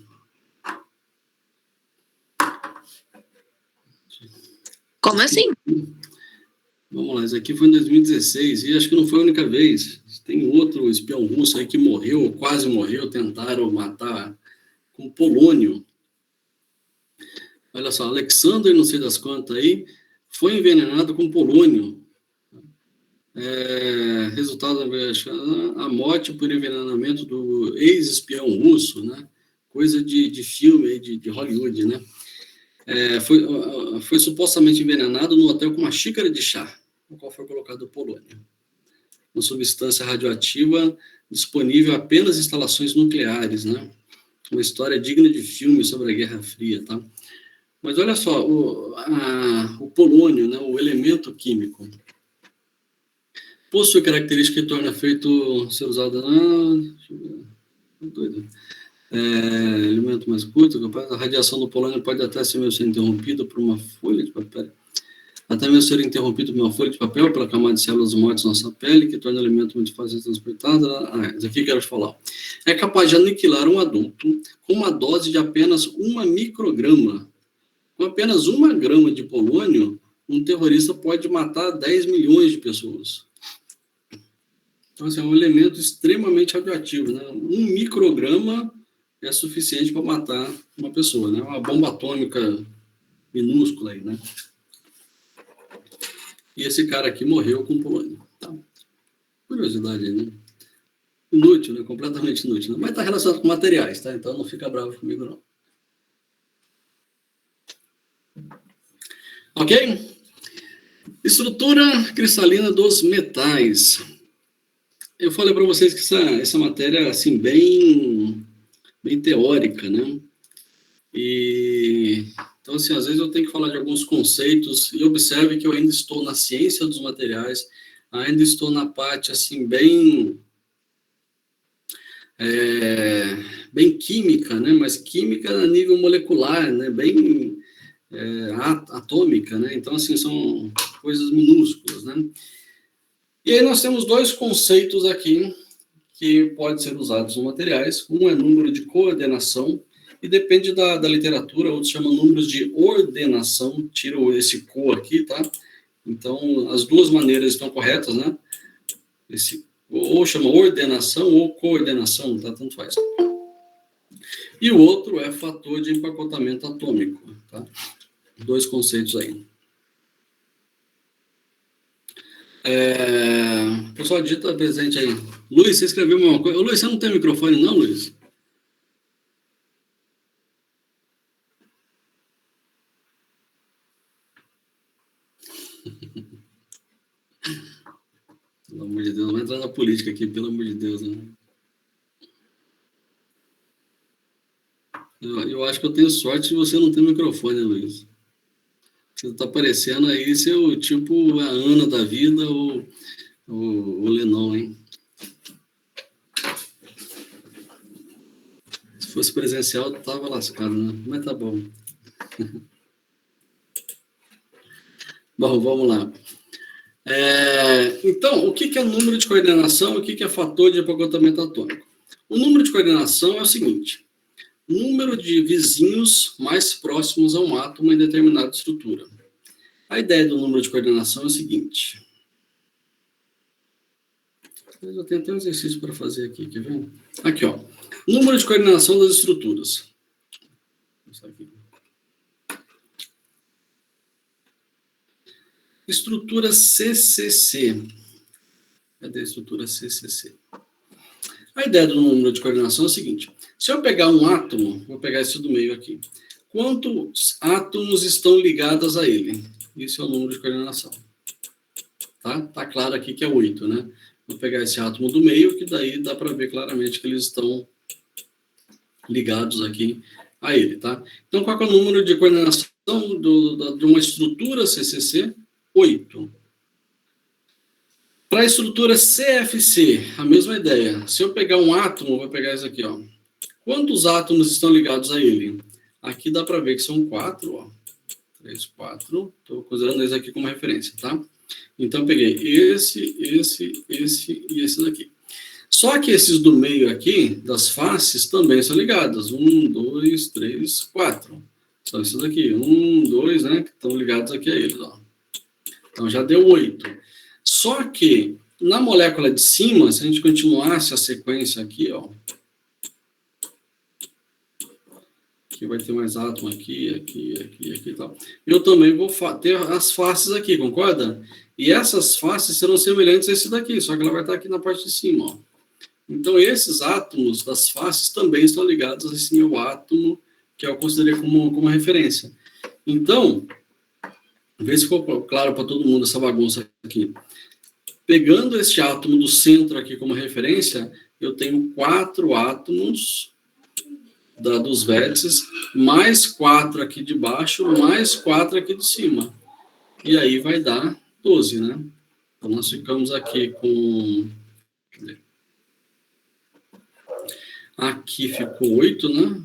Como assim? Vamos lá, isso aqui foi em 2016, e acho que não foi a única vez. Tem outro espião russo aí que morreu, quase morreu, tentaram matar com polônio. Olha só, Alexander, não sei das quantas aí, foi envenenado com polônio. Resultado, a morte por envenenamento do ex-espião russo, né? Coisa de filme aí, de Hollywood, né? Foi supostamente envenenado no hotel com uma xícara de chá, no qual foi colocado polônio. Uma substância radioativa disponível apenas em instalações nucleares, né? Uma história digna de filme sobre a Guerra Fria, tá? Mas olha só, o polônio, né, o elemento químico, possui característica que torna feito ser usado elemento mais curto, a radiação do polônio pode até ser interrompida por uma folha de papel. Até mesmo ser interrompido por uma folha de papel, pela camada de células mortas na nossa pele, que torna o alimento muito fácil de ser transportado. Isso aqui que eu quero te falar. É capaz de aniquilar um adulto com uma dose de apenas 1 micrograma. Com apenas 1 grama de polônio, um terrorista pode matar 10 milhões de pessoas. Então, assim, é um elemento extremamente radioativo, né? 1 micrograma é suficiente para matar uma pessoa, né? Uma bomba atômica minúscula aí, né? E esse cara aqui morreu com polônio. Tá? Curiosidade aí, né? Inútil, né? Completamente inútil. Né? Mas está relacionado com materiais, tá? Então não fica bravo comigo, não. Ok? Estrutura cristalina dos metais. Eu falei para vocês que essa matéria é assim, bem teórica, né? Então, assim, às vezes eu tenho que falar de alguns conceitos, e observe que eu ainda estou na ciência dos materiais, ainda estou na parte, assim, bem bem química, né? Mas química a nível molecular, né? Bem atômica, né? Então, assim, são coisas minúsculas, né? E aí nós temos dois conceitos aqui que podem ser usados nos materiais. Um é número de coordenação, e depende da literatura, outros chamam números de ordenação, tiro esse co aqui, tá? Então, as duas maneiras estão corretas, né? Ou chama ordenação ou coordenação, tá? Tanto faz. E o outro é fator de empacotamento atômico, tá? Dois conceitos aí. O pessoal digita presente aí. Luiz, você escreveu uma coisa. Ô, Luiz, você não tem microfone não, Luiz? Pelo amor de Deus, não vai entrar na política aqui, pelo amor de Deus, né? Eu acho que eu tenho sorte se você não tem microfone, Luiz. Você tá parecendo aí seu tipo a Ana da vida ou o Lennon, hein? Se fosse presencial, eu tava lascado, né? Mas tá bom. Bom, vamos lá. Então, o que é número de coordenação e o que é fator de empacotamento atômico? O número de coordenação é o seguinte: número de vizinhos mais próximos a um átomo em determinada estrutura. A ideia do número de coordenação é o seguinte. Eu tenho até um exercício para fazer aqui, quer ver? Aqui, ó. Número de coordenação das estruturas. Aqui. Estrutura CCC. Cadê a estrutura CCC? A ideia do número de coordenação é o seguinte. Se eu pegar um átomo, vou pegar esse do meio aqui. Quantos átomos estão ligados a ele? Esse é o número de coordenação. Tá claro aqui que é 8, né? Vou pegar esse átomo do meio, que daí dá para ver claramente que eles estão ligados aqui a ele, tá? Então, qual é o número de coordenação de uma estrutura CCC? 8. Para a estrutura CFC, a mesma ideia. Se eu pegar um átomo, vou pegar esse aqui, ó. Quantos átomos estão ligados a ele? Aqui dá para ver que são 4, ó. 3, 4. Estou considerando esse aqui como referência, tá? Então, eu peguei esse e esse daqui. Só que esses do meio aqui, das faces, também são ligados. 1, 2, 3, 4. São esses aqui. 1, 2, né? Que estão ligados aqui a eles, ó. Então, já deu 8. Só que, na molécula de cima, se a gente continuasse a sequência aqui, ó. Aqui vai ter mais átomo aqui e tal. Eu também vou ter as faces aqui, concorda? E essas faces serão semelhantes a esse daqui, só que ela vai estar aqui na parte de cima, ó. Então, esses átomos das faces também estão ligados a esse meu átomo, que eu considerei como referência. Então, vê se ficou claro para todo mundo essa bagunça aqui. Pegando este átomo do centro aqui como referência, eu tenho 4 átomos dos vértices, mais 4 aqui de baixo, mais 4 aqui de cima. E aí vai dar 12, né? Então, nós ficamos aqui com... Aqui ficou 8, né?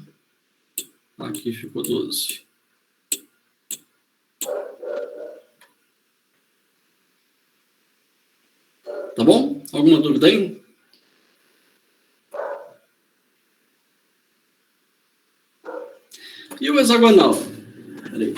Aqui ficou 12. Tá bom? Alguma dúvida aí? E o hexagonal? Peraí.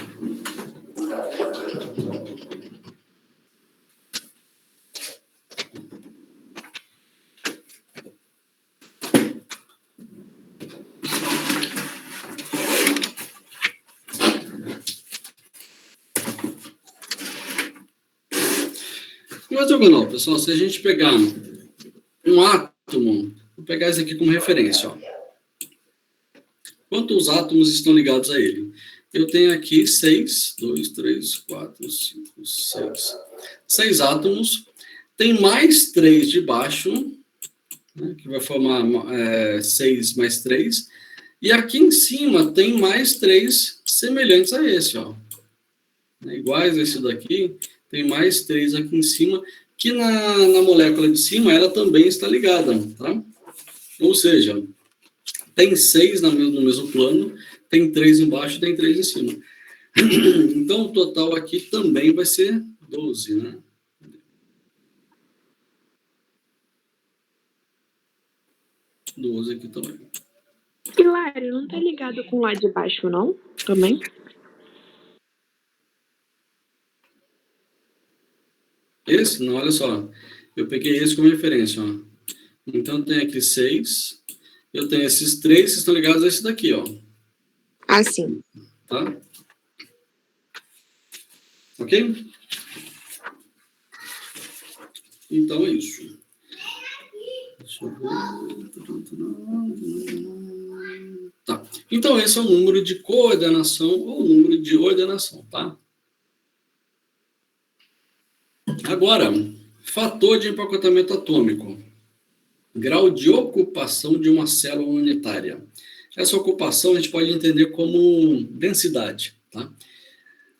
E o hexagonal, pessoal, se a gente pegar um átomo, vou pegar esse aqui como referência, ó. Quantos átomos estão ligados a ele? Eu tenho aqui 6, 2, 3, 4, 5, 6. 6 átomos. Tem mais 3 de baixo, né, que vai formar 6 mais 3. E aqui em cima tem mais 3 semelhantes a esse, ó. Iguais a esse daqui, tem mais 3 aqui em cima, que na molécula de cima ela também está ligada, tá? Ou seja, tem 6 no mesmo plano, tem 3 embaixo, tem 3 em cima. Então, o total aqui também vai ser 12, né? Aqui também. Hilário, não tá ligado com lá de baixo, não? Também? Esse? Não, olha só. Eu peguei esse como referência, ó. Então, tem aqui 6. Eu tenho esses 3 que estão ligados a esse daqui, ó. Ah, sim. Tá? Ok? Então, é isso. Deixa eu ver. Tá. Então, esse é o número de coordenação ou número de ordenação, tá? Agora, fator de empacotamento atômico. Grau de ocupação de uma célula unitária. Essa ocupação a gente pode entender como densidade, tá?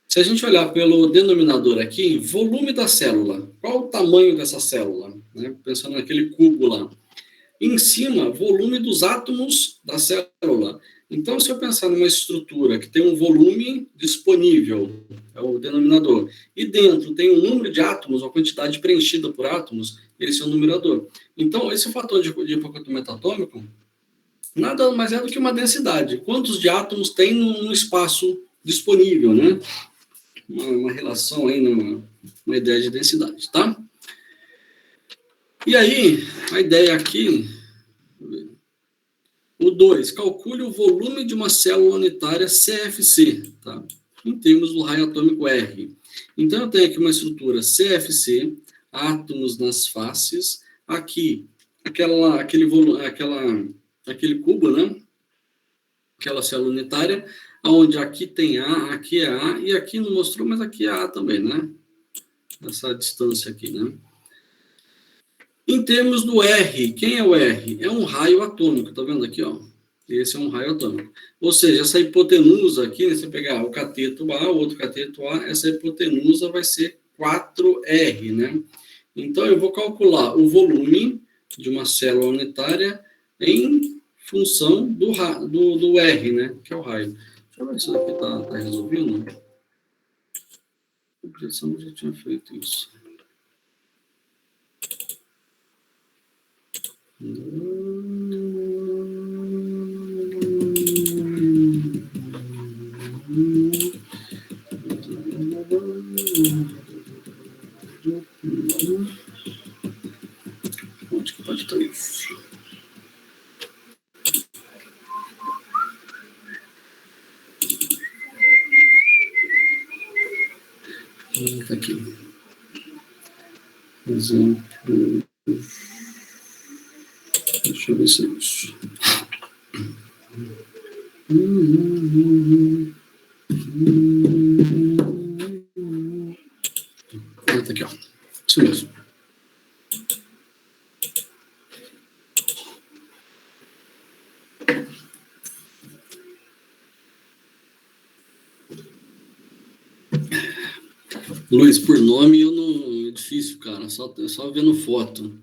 Se a gente olhar pelo denominador aqui, volume da célula. Qual o tamanho dessa célula? Né? Pensando naquele cubo lá. Em cima, volume dos átomos da célula. Então, se eu pensar numa estrutura que tem um volume disponível, é o denominador, e dentro tem um número de átomos, uma quantidade preenchida por átomos, esse é o numerador. Então, esse fator de empacotamento atômico nada mais é do que uma densidade. Quantos de átomos tem num espaço disponível, né? Uma relação aí, uma ideia de densidade, tá? E aí, a ideia aqui, o 2, calcule o volume de uma célula unitária CFC, tá? Em termos do raio atômico R. Então, eu tenho aqui uma estrutura CFC, átomos nas faces, aqui, aquele cubo, né? Aquela célula unitária, onde aqui tem A, aqui é A, e aqui não mostrou, mas aqui é A também, né? Essa distância aqui, né? Em termos do R, quem é o R? É um raio atômico, tá vendo aqui, ó? Esse é um raio atômico. Ou seja, essa hipotenusa aqui, né, você pegar o cateto A, o outro cateto A, essa hipotenusa vai ser 4R, né? Então, eu vou calcular o volume de uma célula unitária em função do R, né? Que é o raio. Deixa eu ver se isso aqui tá resolvido. A impressão que já tinha feito isso. Onde que pode estar isso? Tá aqui. Exemplo. Deixa eu ver se é isso. Tá aqui, ó. Isso mesmo. Luiz, por nome eu não. É difícil, cara. Só vendo foto.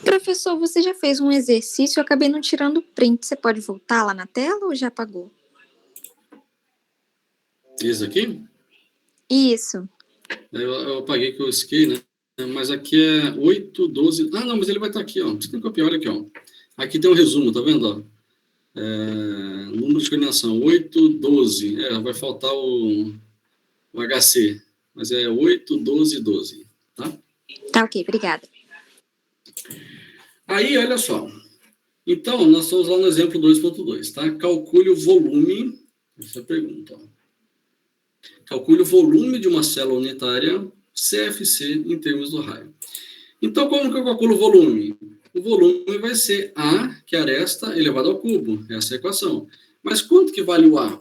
Professor, você já fez um exercício, eu acabei não tirando print. Você pode voltar lá na tela ou já apagou? Esse aqui? Isso. Eu apaguei que eu esquei, né? Mas aqui é 8, 12. Ah, não, mas ele vai estar aqui, ó. Você tem que copiar, olha aqui, ó. Aqui tem um resumo, tá vendo? Ó? Número de coordenação, 8, 12. Vai faltar o HC. Mas é 8, 12, 12. Tá? Tá ok, obrigada. Aí, olha só. Então, nós estamos lá no exemplo 2.2, tá? Calcule o volume. Essa é a pergunta, ó. Calcule o volume de uma célula unitária CFC em termos do raio. Então, como que eu calculo o volume? O volume vai ser A, que é aresta, elevado ao cubo. Essa é a equação. Mas quanto que vale o A?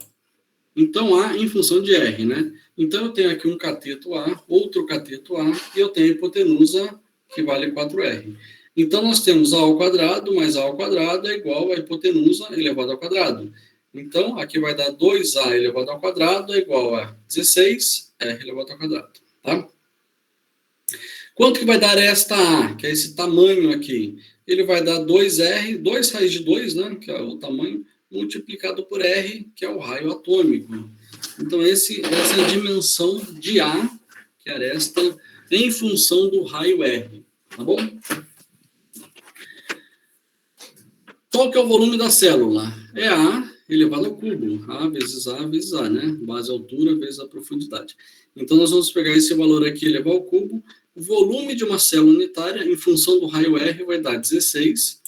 Então, A em função de R, né? Então, eu tenho aqui um cateto A, outro cateto A, e eu tenho a hipotenusa, que vale 4R. Então, nós temos A ao quadrado mais A ao quadrado é igual a hipotenusa elevado ao quadrado. Então, aqui vai dar 2A elevado ao quadrado é igual a 16R elevado ao quadrado, tá? Quanto que vai dar esta A, que é esse tamanho aqui? Ele vai dar 2R, 2 raiz de 2, né, que é o tamanho, multiplicado por R, que é o raio atômico. Então, essa é a dimensão de A, que era esta, em função do raio R. Tá bom? Qual que é o volume da célula? É A elevado ao cubo. A vezes A, né? Base altura vezes a profundidade. Então, nós vamos pegar esse valor aqui, elevar ao cubo. O volume de uma célula unitária, em função do raio R, vai dar 16.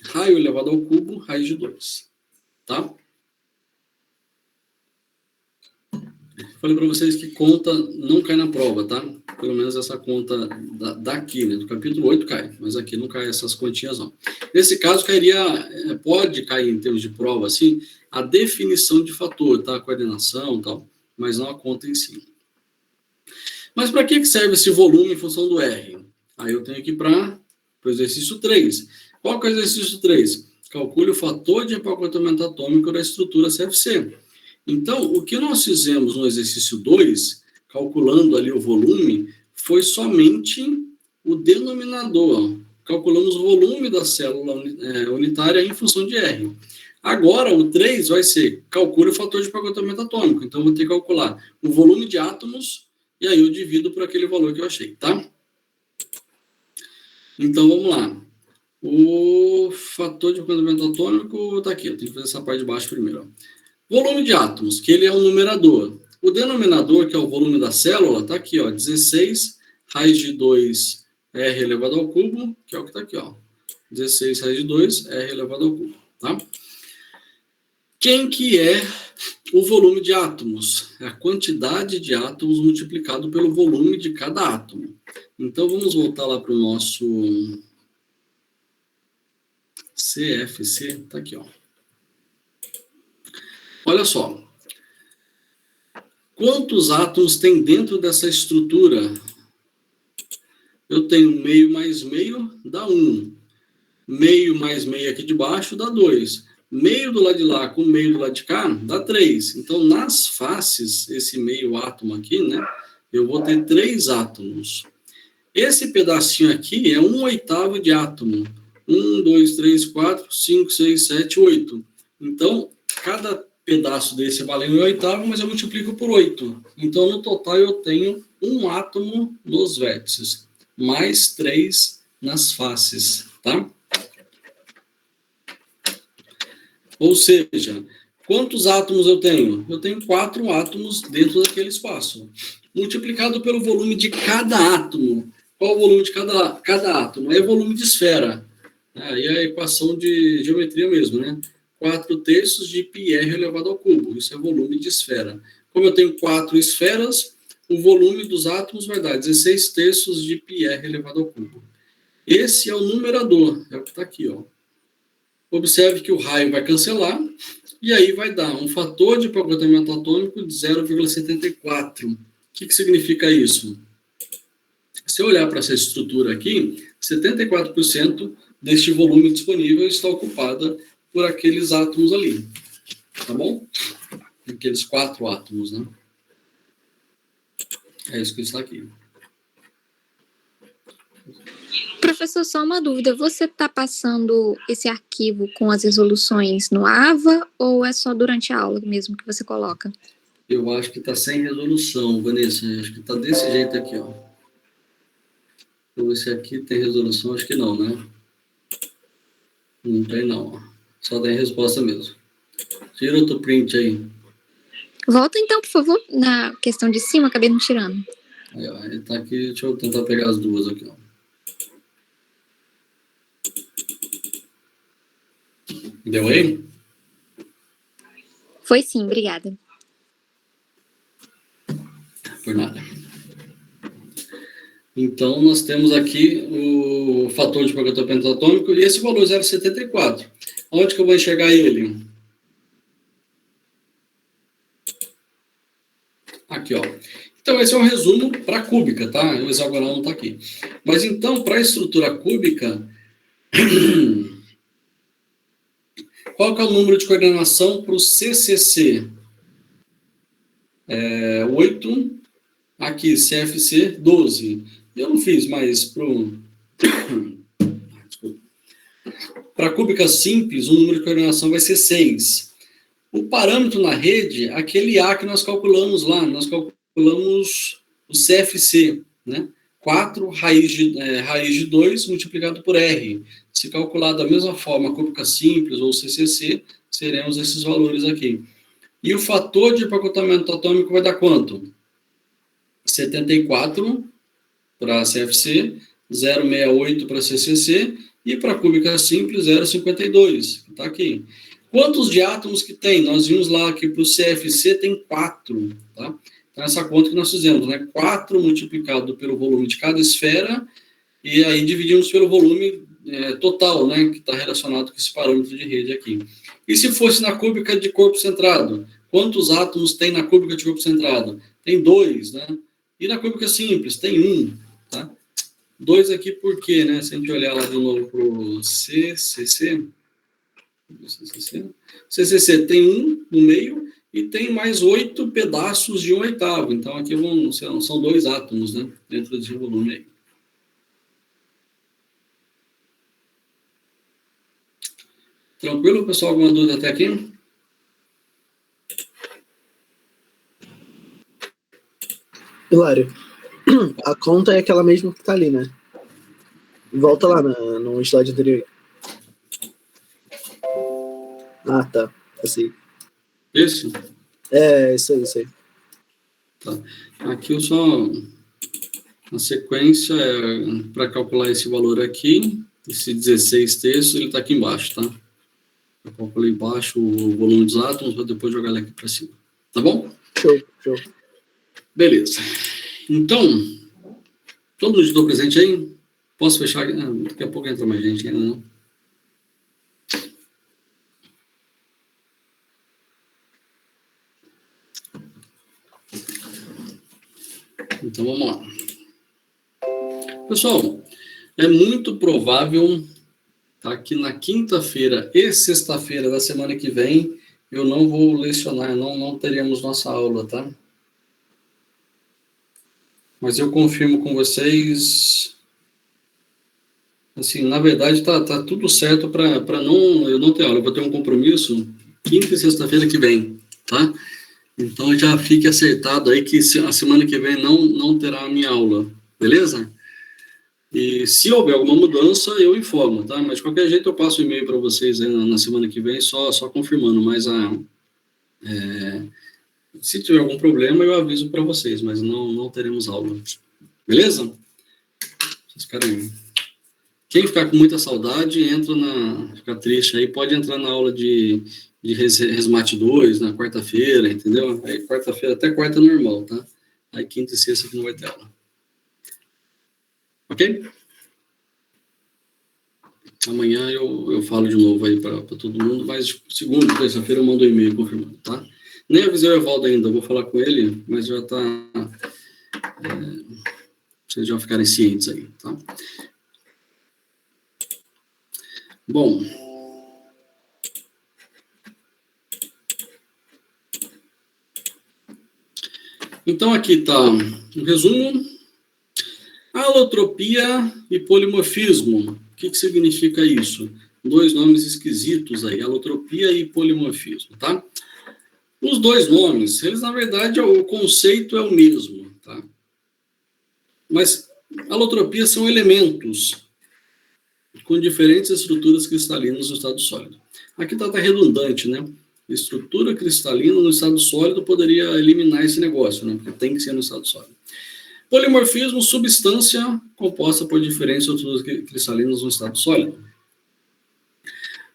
Raio elevado ao cubo, raiz de 2. Tá? Falei para vocês que conta não cai na prova, tá? Pelo menos essa conta daqui, né? Do capítulo 8 cai, mas aqui não cai essas continhas, não. Nesse caso, pode cair em termos de prova, assim, a definição de fator, tá? A coordenação e tal, mas não a conta em si. Mas para que serve esse volume em função do R? Aí eu tenho aqui para o exercício 3. Qual que é o exercício 3? Calcule o fator de empacotamiento atômico da estrutura CFC. Então, o que nós fizemos no exercício 2, calculando ali o volume, foi somente o denominador. Calculamos o volume da célula unitária em função de R. Agora, o 3 vai ser, calcule o fator de empacotamiento atômico. Então, eu vou ter que calcular o volume de átomos, e aí eu divido por aquele valor que eu achei, tá? Então, vamos lá. O fator de empacotamiento atômico está aqui. Eu tenho que fazer essa parte de baixo primeiro, ó. Volume de átomos, que ele é o numerador. O denominador, que é o volume da célula, está aqui, ó, 16 raiz de 2 R elevado ao cubo, que é o que está aqui, ó. 16 raiz de 2 R elevado ao cubo, tá? Quem que é o volume de átomos? É a quantidade de átomos multiplicado pelo volume de cada átomo. Então, vamos voltar lá para o nosso CFC, está aqui, ó. Olha só, quantos átomos tem dentro dessa estrutura? Eu tenho meio mais meio, dá 1. Meio mais meio aqui de baixo, dá 2. Meio do lado de lá com meio do lado de cá, dá 3. Então, nas faces, esse meio átomo aqui, né, eu vou ter 3 átomos. Esse pedacinho aqui é 1/8 de átomo. 1, 2, 3, 4, 5, 6, 7, 8. Então, cada pedaço desse vale 1/8, mas eu multiplico por 8. Então, no total, eu tenho 1 átomo nos vértices, mais 3 nas faces, tá? Ou seja, quantos átomos eu tenho? Eu tenho 4 átomos dentro daquele espaço. Multiplicado pelo volume de cada átomo. Qual o volume de cada átomo? É o volume de esfera. Aí é a equação de geometria mesmo, né? 4/3 de πr elevado ao cubo. Isso é volume de esfera. Como eu tenho 4 esferas, o volume dos átomos vai dar 16/3 de πr elevado ao cubo. Esse é o numerador, é o que está aqui, ó. Observe que o raio vai cancelar, e aí vai dar um fator de empacotamiento atômico de 0,74. O que significa isso? Se eu olhar para essa estrutura aqui, 74% deste volume disponível está ocupada por aqueles átomos ali, tá bom? Aqueles 4 átomos, né? É isso que está aqui. Professor, só uma dúvida. Você está passando esse arquivo com as resoluções no AVA ou é só durante a aula mesmo que você coloca? Eu acho que está sem resolução, Vanessa. Acho que está desse jeito aqui, ó. Então, esse aqui tem resolução? Acho que não, né? Não tem, não. Ó. Só tem resposta mesmo. Tira outro print aí. Volta então, por favor, na questão de cima, acabei não tirando. Aí, ó, ele tá aqui, deixa eu tentar pegar as duas aqui, ó. Deu aí? Foi sim, obrigada. Por nada. Então, nós temos aqui o fator de empacotamiento atômico e esse valor 0,74. Onde que eu vou enxergar ele? Aqui, ó. Então, esse é um resumo para a cúbica, tá? O hexagonal não está aqui. Mas, então, para a estrutura cúbica, qual que é o número de coordenação para o CCC? 8. Aqui, CFC, 12. eu não fiz, mas para a cúbica simples, o número de coordenação vai ser 6. O parâmetro na rede, aquele A que nós calculamos lá, nós calculamos o CFC, né? 4 raiz de 2 multiplicado por R. Se calcular da mesma forma a cúbica simples ou CCC, teremos esses valores aqui. E o fator de empacotamento atômico vai dar quanto? 74 para CFC, 0,68 para CCC e para a cúbica simples 0,52, está aqui. Quantos de átomos que tem? Nós vimos lá que para o CFC tem 4, tá? Então, essa conta que nós fizemos, né? 4 multiplicado pelo volume de cada esfera e aí dividimos pelo volume total, né? Que está relacionado com esse parâmetro de rede aqui. E se fosse na cúbica de corpo centrado? Quantos átomos tem na cúbica de corpo centrado? Tem 2, né? E na cúbica simples? Tem 1, tá? 2 aqui por quê, né? Se a gente olhar lá de novo para o CCC tem 1 no meio e tem mais 8 pedaços de 1/8. Então, aqui são 2 átomos, né? Dentro desse volume aí. Tranquilo, pessoal? Alguma dúvida até aqui? Hilário, a conta é aquela mesma que tá ali, né? Volta lá no slide anterior. Ah, tá. Assim. Isso? Isso aí. Tá. Aqui eu só... A sequência é para calcular esse valor aqui, esse 16 terços, ele está aqui embaixo, tá? Eu calculei embaixo o volume dos átomos, para depois jogar ele aqui para cima. Tá bom? Show. Beleza. Então, todo mundo estou presente aí? Posso fechar? Daqui a pouco entra mais gente ainda, não? Então, vamos lá. Pessoal, é muito provável, tá, que na quinta-feira e sexta-feira da semana que vem eu não vou lecionar, não teremos nossa aula, tá? Mas eu confirmo com vocês, assim, na verdade tá tudo certo para eu não ter aula. Eu vou ter um compromisso quinta e sexta-feira que vem, tá? Então já fique acertado aí que a semana que vem não terá a minha aula, beleza? E se houver alguma mudança, eu informo, tá? Mas de qualquer jeito eu passo o e-mail para vocês aí na semana que vem, só confirmando, mas se tiver algum problema, eu aviso para vocês, mas não teremos aula. Beleza? Vocês querem... Quem ficar com muita saudade, fica triste aí, pode entrar na aula de Resmate 2, na quarta-feira, entendeu? Aí quarta-feira, até quarta normal, tá? Aí quinta e sexta que não vai ter aula. Ok? Amanhã eu falo de novo aí para todo mundo, mas segunda, terça-feira eu mando um e-mail confirmando, tá? Nem avisei o Evaldo ainda, vou falar com ele, mas já tá... vocês já ficarem cientes aí, tá? Bom... Então, aqui está um resumo. Alotropia e polimorfismo. O que significa isso? 2 nomes esquisitos aí, alotropia e polimorfismo, tá? Os 2 nomes, eles, na verdade, o conceito é o mesmo, tá? Mas alotropia são elementos com diferentes estruturas cristalinas no estado sólido. Aqui está redundante, né? Estrutura cristalina no estado sólido poderia eliminar esse negócio, né? Porque tem que ser no estado sólido. Polimorfismo, substância composta por diferentes estruturas cristalinas no estado sólido.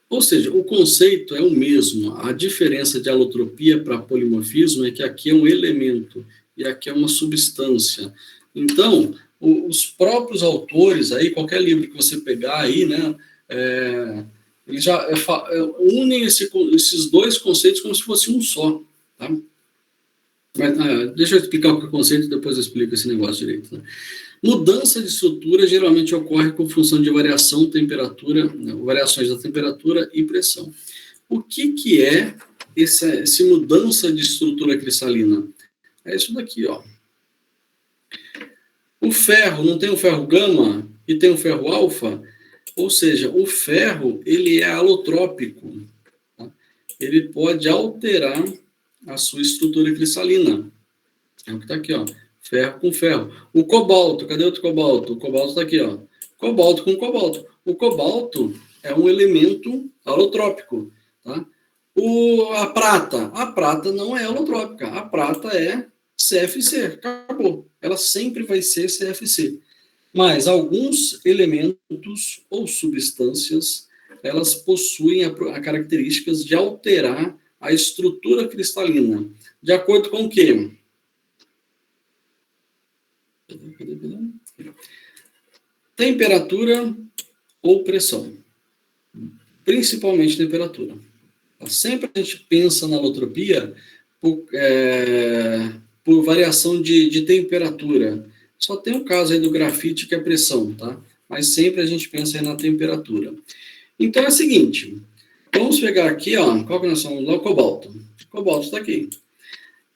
Ou seja, o conceito é o mesmo. A diferença de alotropia para polimorfismo é que aqui é um elemento e aqui é uma substância. Então, os próprios autores aí, qualquer livro que você pegar aí, né, eles já unem esses 2 conceitos como se fosse um só, tá? Mas, deixa eu explicar o que é o conceito e depois eu explico esse negócio direito. Né? Mudança de estrutura geralmente ocorre com função de variações da temperatura e pressão. O que é essa mudança de estrutura cristalina? É isso daqui, ó. O ferro, não tem o ferro gama e tem o ferro alfa? Ou seja, o ferro, ele é alotrópico. Tá? Ele pode alterar a sua estrutura cristalina. É o que está aqui, ó. Ferro com ferro. O cobalto, cadê outro cobalto? O cobalto está aqui, ó. Cobalto com cobalto. O cobalto é um elemento alotrópico, tá? A prata não é alotrópica. A prata é CFC, acabou. Ela sempre vai ser CFC. Mas alguns elementos ou substâncias, elas possuem a características de alterar a estrutura cristalina. De acordo com o quê? Temperatura ou pressão. Principalmente temperatura. Sempre a gente pensa na alotropia por variação de temperatura. Só tem o caso aí do grafite, que é pressão, tá? Mas sempre a gente pensa aí na temperatura. Então é o seguinte, vamos pegar aqui, ó, qual que nós somos lá? O cobalto. O cobalto está aqui.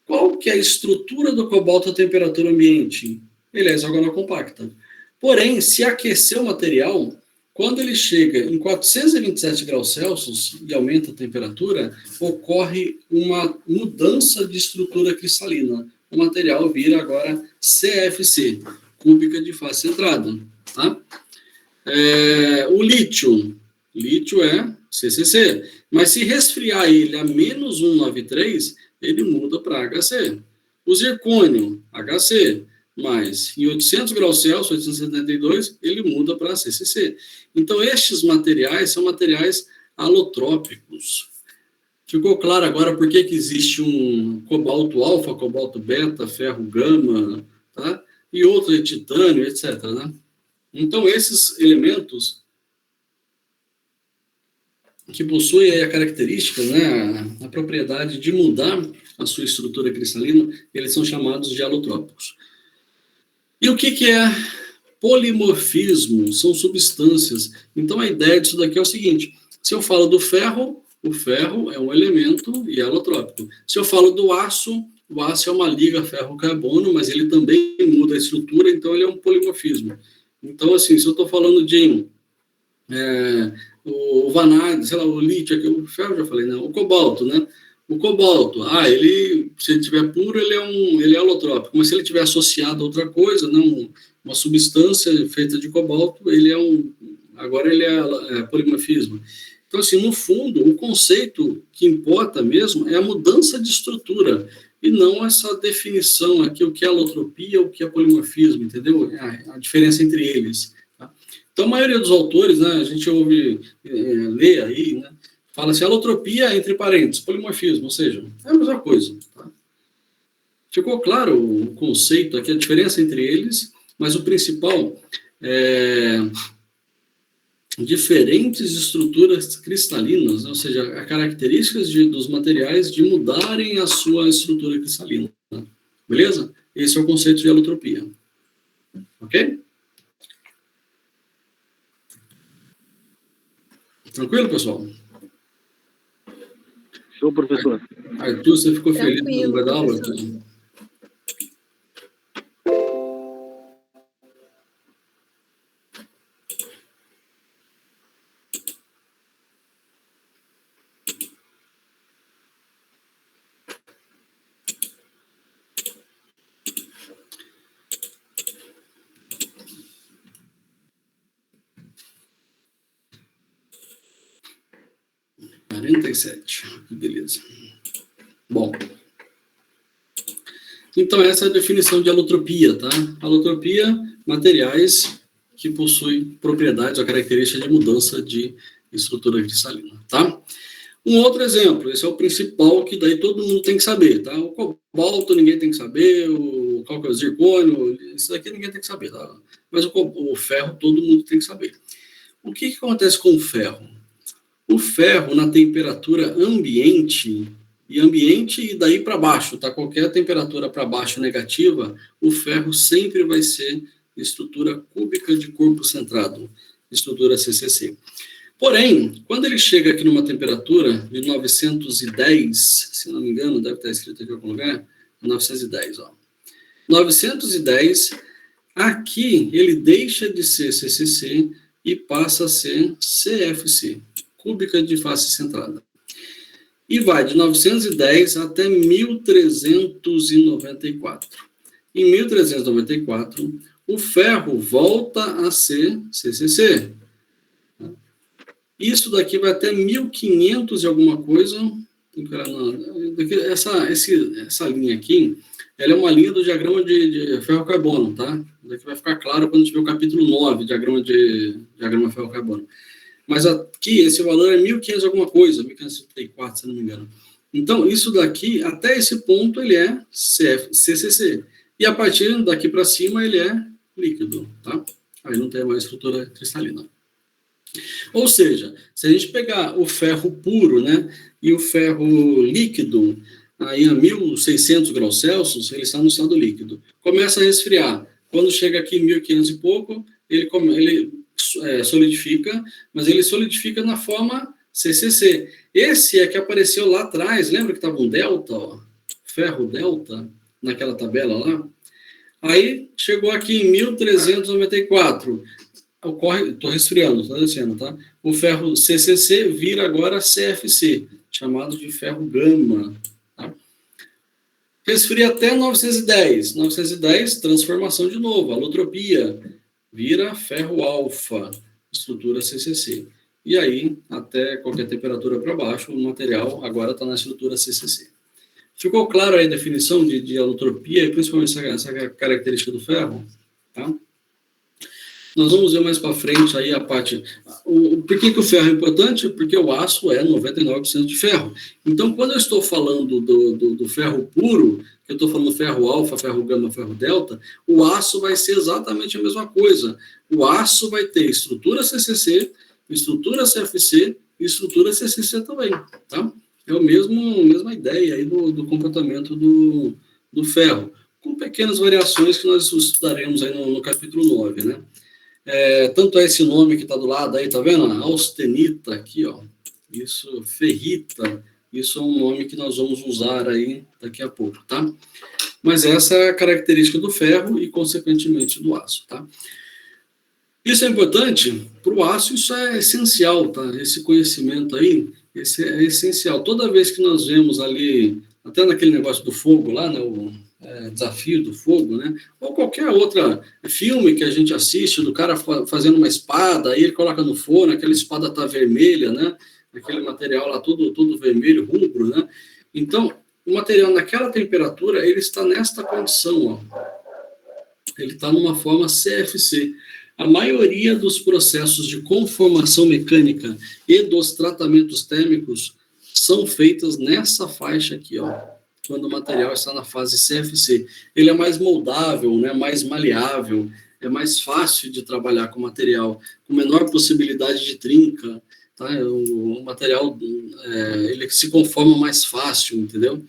Qual que é a estrutura do cobalto a temperatura ambiente? Ele é hexagonal compacta. Porém, se aquecer o material, quando ele chega em 427 graus Celsius e aumenta a temperatura, ocorre uma mudança de estrutura cristalina. O material vira agora CFC, cúbica de face centrada. Tá? O lítio é CCC, mas se resfriar ele a menos 193, ele muda para HC. O zircônio, HC, mas em 800 graus Celsius, 872, ele muda para CCC. Então, estes materiais são materiais alotrópicos. Ficou claro agora por que existe um cobalto alfa, cobalto beta, ferro gama, tá? E outros, titânio, etc. Né? Então, esses elementos que possuem a característica, né, a propriedade de mudar a sua estrutura cristalina, eles são chamados de alotrópicos. E o que é polimorfismo? São substâncias. Então, a ideia disso daqui é o seguinte, se eu falo do ferro, o ferro é um elemento e é alotrópico. Se eu falo do aço, o aço é uma liga ferro-carbono, mas ele também muda a estrutura, então ele é um polimorfismo. Então, assim, se eu estou falando de o vanádio, sei lá, o lítio, aqui, o ferro já falei, não, o cobalto, né? O cobalto, se ele estiver puro, ele é alotrópico, mas se ele estiver associado a outra coisa, não, uma substância feita de cobalto, agora ele é polimorfismo. Então, assim, no fundo, o conceito que importa mesmo é a mudança de estrutura, e não essa definição aqui, o que é alotropia, o que é polimorfismo, entendeu? A diferença entre eles. Tá? Então, a maioria dos autores, né, a gente ouve, lê aí, né, fala assim, alotropia, entre parênteses, polimorfismo, ou seja, é a mesma coisa. Tá? Ficou claro o conceito aqui, a diferença entre eles, mas o principal é diferentes estruturas cristalinas, ou seja, as características dos materiais de mudarem a sua estrutura cristalina. Tá? Beleza? Esse é o conceito de alotropia. Ok? Tranquilo, pessoal? Show, professor. Arthur, você ficou feliz Tranquilo, no vai dar aula? professor. Beleza. Bom. Então, essa é a definição de alotropia, tá? Alotropia, materiais que possuem propriedades ou características de mudança de estrutura cristalina, tá? Um outro exemplo, esse é o principal, que daí todo mundo tem que saber, tá? O cobalto ninguém tem que saber, qual que é o zircônio, isso daqui ninguém tem que saber, tá? Mas o ferro todo mundo tem que saber. O que acontece com o ferro? O ferro, na temperatura ambiente e daí para baixo, tá? Qualquer temperatura para baixo negativa, o ferro sempre vai ser estrutura cúbica de corpo centrado, estrutura CCC. Porém, quando ele chega aqui numa temperatura de 910, se não me engano, deve estar escrito aqui em algum lugar, 910, ó. 910, Aqui, ele deixa de ser CCC e passa a ser CFC, cúbica de face centrada. E vai de 910 até 1394. Em 1394, o ferro volta a ser CCC. Isso daqui vai até 1500 e alguma coisa. Essa linha aqui, ela é uma linha do diagrama de ferro-carbono, tá? Daqui vai ficar claro quando a gente ver o capítulo 9, diagrama ferro-carbono. Mas aqui, esse valor é 1500 alguma coisa, 1534, se não me engano. Então, isso daqui, até esse ponto, ele é CCC. E a partir daqui para cima, ele é líquido, tá? Aí não tem mais estrutura cristalina. Ou seja, se a gente pegar o ferro puro, né, e o ferro líquido, aí a 1600 graus Celsius, ele está no estado líquido. Começa a resfriar. Quando chega aqui em 1500 e pouco, ele solidifica, mas ele solidifica na forma CCC. Esse é que apareceu lá atrás, lembra que estava um delta, ó, ferro delta, naquela tabela lá? Aí chegou aqui em 1394, estou resfriando, está descendo, tá? O ferro CCC vira agora CFC, chamado de ferro gama. Tá? Resfria até 910. 910, transformação de novo, alotropia, vira ferro alfa, estrutura CCC. E aí, até qualquer temperatura para baixo, o material agora está na estrutura CCC. Ficou claro aí a definição de alotropia e principalmente essa característica do ferro? Tá? Nós vamos ver mais para frente aí a parte... Por que o ferro é importante? Porque o aço é 99% de ferro. Então, quando eu estou falando do ferro puro, que eu estou falando ferro alfa, ferro gama, ferro delta, o aço vai ser exatamente a mesma coisa. O aço vai ter estrutura CCC, estrutura CFC e estrutura CCC também, tá? É a mesma ideia aí do comportamento do ferro, com pequenas variações que nós estudaremos aí no capítulo 9, né? Tanto é esse nome que está do lado aí, tá vendo? Austenita aqui, ó. Isso, ferrita, isso é um nome que nós vamos usar aí daqui a pouco, tá? Mas essa é a característica do ferro e, consequentemente, do aço, tá? Isso é importante para o aço, isso é essencial, tá? Esse conhecimento aí, esse é essencial. Toda vez que nós vemos ali, até naquele negócio do fogo lá, né? Desafio do fogo, né? Ou qualquer outro filme que a gente assiste, do cara fazendo uma espada, aí ele coloca no forno, aquela espada tá vermelha, né? Aquele material lá todo vermelho, rubro, né? Então, o material naquela temperatura, ele está nesta condição, ó. Ele está numa forma CFC. A maioria dos processos de conformação mecânica e dos tratamentos térmicos são feitos nessa faixa aqui, ó, quando o material está na fase CFC. Ele é mais moldável, né, mais maleável, é mais fácil de trabalhar com o material, com menor possibilidade de trinca, tá? O material ele se conforma mais fácil, entendeu?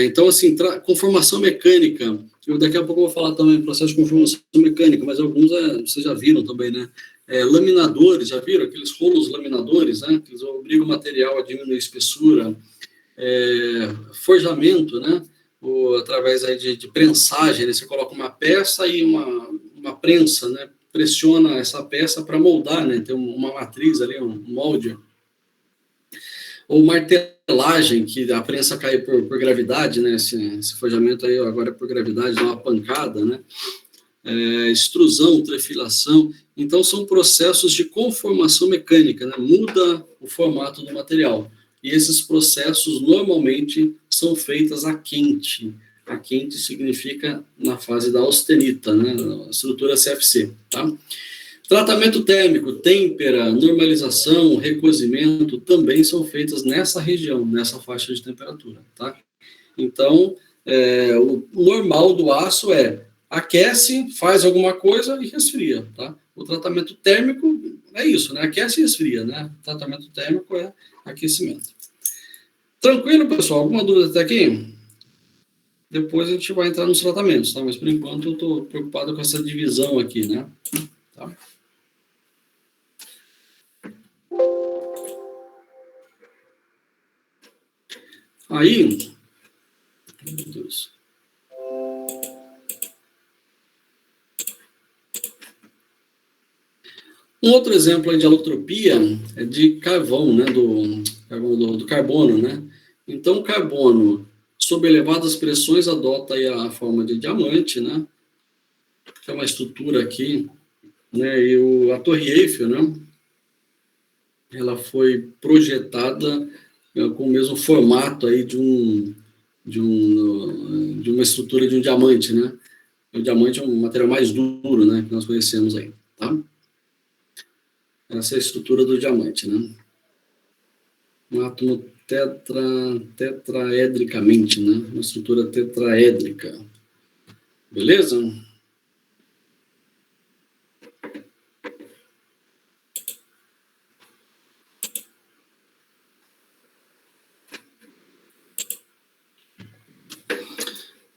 Então, assim, conformação mecânica, eu daqui a pouco vou falar também do processo de conformação mecânica, mas alguns vocês já viram também, né? Laminadores, já viram? Aqueles rolos laminadores, né? Que eles obrigam o material a diminuir a espessura. Forjamento, né? Através aí de prensagem, né? Você coloca uma peça e uma prensa, né? Pressiona essa peça para moldar, né? Tem uma matriz ali, um molde. Ou martelagem, que a prensa cai por gravidade, né? Esse forjamento aí agora é por gravidade, dá uma pancada, né? Extrusão, trefilação. Então, são processos de conformação mecânica, né? Muda o formato do material. E esses processos, normalmente, são feitos a quente. A quente significa na fase da austenita, né? A estrutura CFC, tá? Tratamento térmico, têmpera, normalização, recozimento, também são feitas nessa região, nessa faixa de temperatura, tá? Então, o normal do aço aquece, faz alguma coisa e resfria, tá? O tratamento térmico é isso, né? Aquece e resfria, né? O tratamento térmico é aquecimento. Tranquilo, pessoal? Alguma dúvida até aqui? Depois a gente vai entrar nos tratamentos, tá? Mas por enquanto eu estou preocupado com essa divisão aqui, né? Tá? Aí, meu Deus. Um outro exemplo aí de alotropia é de carvão, né, do carbono, né? Então, o carbono, sob elevadas pressões, adota aí a forma de diamante, né? Que é uma estrutura aqui, né? E a Torre Eiffel, né? Ela foi projetada com o mesmo formato aí de uma estrutura de um diamante, né? O diamante é um material mais duro, né? Que nós conhecemos aí, tá? Essa é a estrutura do diamante, né? Um átomo tetraedricamente, né? Uma estrutura tetraédrica. Beleza?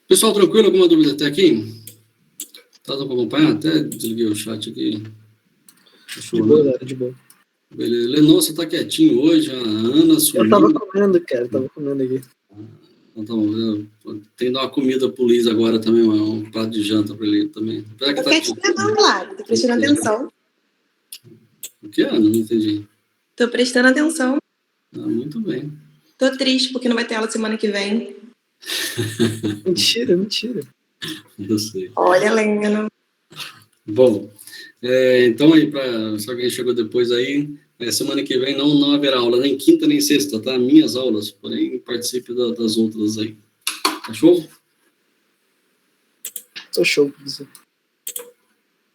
Pessoal, tranquilo? Alguma dúvida até aqui? Tá dando para acompanhar? Até desliguei o chat aqui. De boa, Hilário, de boa. Beleza. Lennon, você tá quietinho hoje? A Ana sumiu. Eu tava comendo, cara. Tava comendo aqui. Então, tá bom. Tem que dar uma comida pro Luiz agora também, um prato de janta para ele também. Tô quietinha não, Hilário. Tô prestando atenção. O que, Ana? Não entendi. Tô prestando atenção. Muito bem. Tô triste porque não vai ter aula semana que vem. Mentira, mentira. Eu sei. Olha, Leno. Bom, então aí, se alguém chegou depois aí, semana que vem não haverá aula, nem quinta nem sexta, tá? Minhas aulas, porém participe das outras aí. Tá show? Tô show.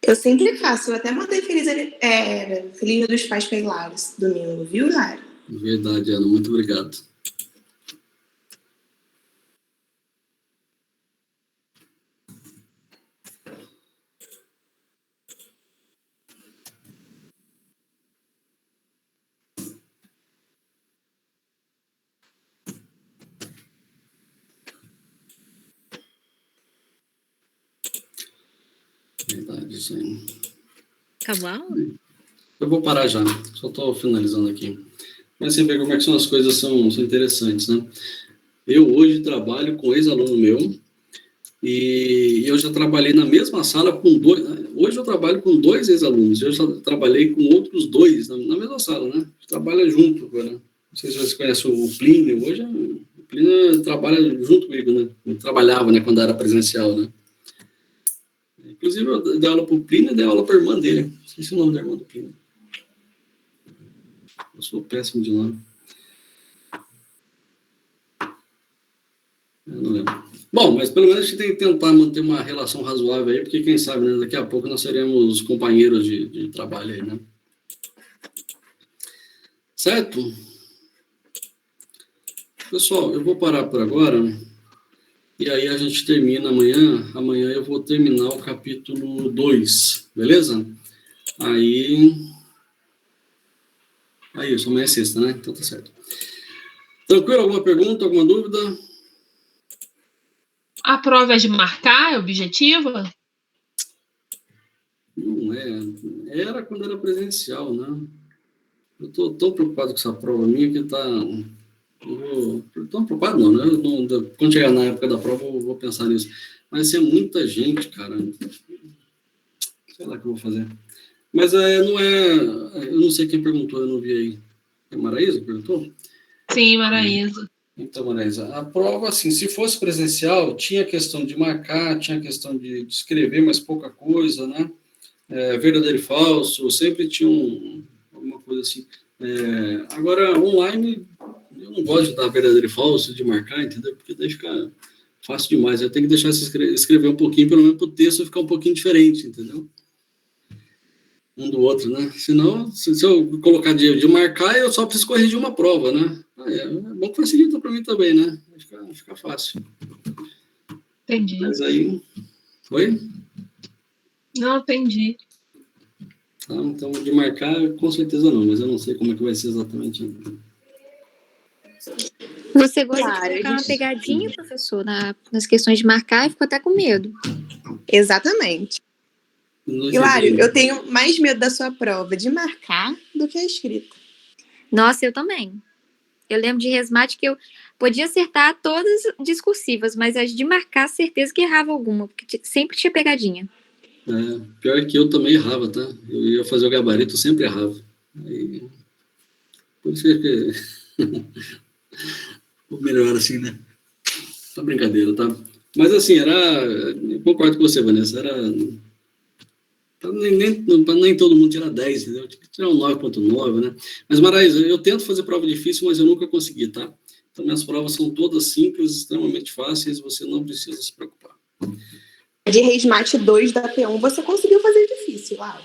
Eu sempre faço. Eu até mandei feliz Dia dos Pais pra Hilário domingo, viu, Hilário? Verdade, Ana. Muito obrigado. Verdade, isso aí. Acabou a aula? Eu vou parar já, só estou finalizando aqui. Mas você vê como é que são as coisas são interessantes, né? Eu hoje trabalho com ex-aluno meu e eu já trabalhei na mesma sala com dois. Hoje eu trabalho com 2 ex-alunos, eu já trabalhei com outros 2 na mesma sala, né? A gente trabalha junto agora. Não sei se você conhece o Plínio, hoje o Plínio trabalha junto comigo, né? Eu trabalhava, né, quando era presencial, né? Inclusive, eu dei aula para o Plínio e dei aula para a irmã dele. Esqueci o nome da irmã do Plínio. Eu sou péssimo de nome. Eu não lembro. Bom, mas pelo menos a gente tem que tentar manter uma relação razoável aí, porque quem sabe, né, daqui a pouco nós seremos companheiros de trabalho aí, né? Certo? Pessoal, eu vou parar por agora. E aí a gente termina amanhã. Amanhã eu vou terminar o capítulo 2, beleza? Aí isso, amanhã é sexta, né? Então tá certo. Tranquilo? Alguma pergunta, alguma dúvida? A prova é de marcar, é objetiva? Não é. Era quando era presencial, né? Eu tô tão preocupado com essa prova minha que tá... Tão preocupado não, né? Quando chegar na época da prova eu vou pensar nisso. Mas é muita gente, cara. Sei lá o que eu vou fazer. Mas não é... Eu não sei quem perguntou, eu não vi aí. É Maraísa que perguntou? Sim, Maraísa. Então, Maraísa, a prova, assim, se fosse presencial, tinha questão de marcar, tinha questão de escrever, mas pouca coisa, né? Verdadeiro e falso, sempre tinha alguma coisa assim. Agora, online, eu não gosto de dar verdadeiro e falso, de marcar, entendeu? Porque daí fica fácil demais. Eu tenho que deixar se escrever um pouquinho, pelo menos para o texto ficar um pouquinho diferente, entendeu? Um do outro, né? Senão, se eu colocar de marcar, eu só preciso corrigir uma prova, né? É bom que facilita para mim também, né? Fica fácil. Entendi. Mas aí... Oi? Não, entendi. Tá, então, de marcar, com certeza não, mas eu não sei como é que vai ser exatamente ainda. Você gosta de colocar uma pegadinha, professor, nas questões de marcar e ficou até com medo. Exatamente. Hilário, eu tenho mais medo da sua prova de marcar do que a escrita. Nossa, eu também. Eu lembro de resmate que eu podia acertar todas discursivas, mas as de marcar, certeza que errava alguma, porque sempre tinha pegadinha. Pior que eu também errava, tá? Eu ia fazer o gabarito, eu sempre errava. Aí, por isso que vou melhorar assim, né? Tá brincadeira, tá? Mas assim, eu concordo com você, Vanessa, para nem todo mundo tirar 10, entendeu? Tinha que tirar um 9.9, né? Mas, Maraísa, eu tento fazer prova difícil, mas eu nunca consegui, tá? Então, minhas provas são todas simples, extremamente fáceis, você não precisa se preocupar. De Resmate 2 da P1, você conseguiu fazer difícil, Laura.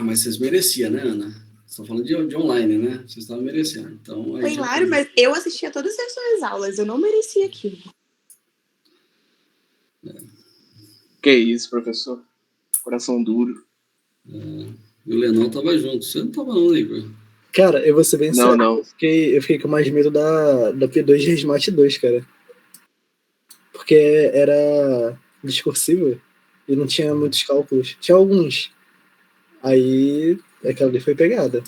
Mas vocês mereciam, né, Ana? Vocês estão falando de online, né? Vocês estavam merecendo. Então, Foi claro, mas eu assistia todas as suas aulas, eu não merecia aquilo. Que isso, professor? Coração duro. E o Lenão tava junto. Você não tava não, né, Igor? Cara, eu vou ser bem sério. Não. Eu fiquei com mais medo da P2 de Resmate 2, cara. Porque era discursivo e não tinha muitos cálculos. Tinha alguns. Aí, aquela ali foi pegada.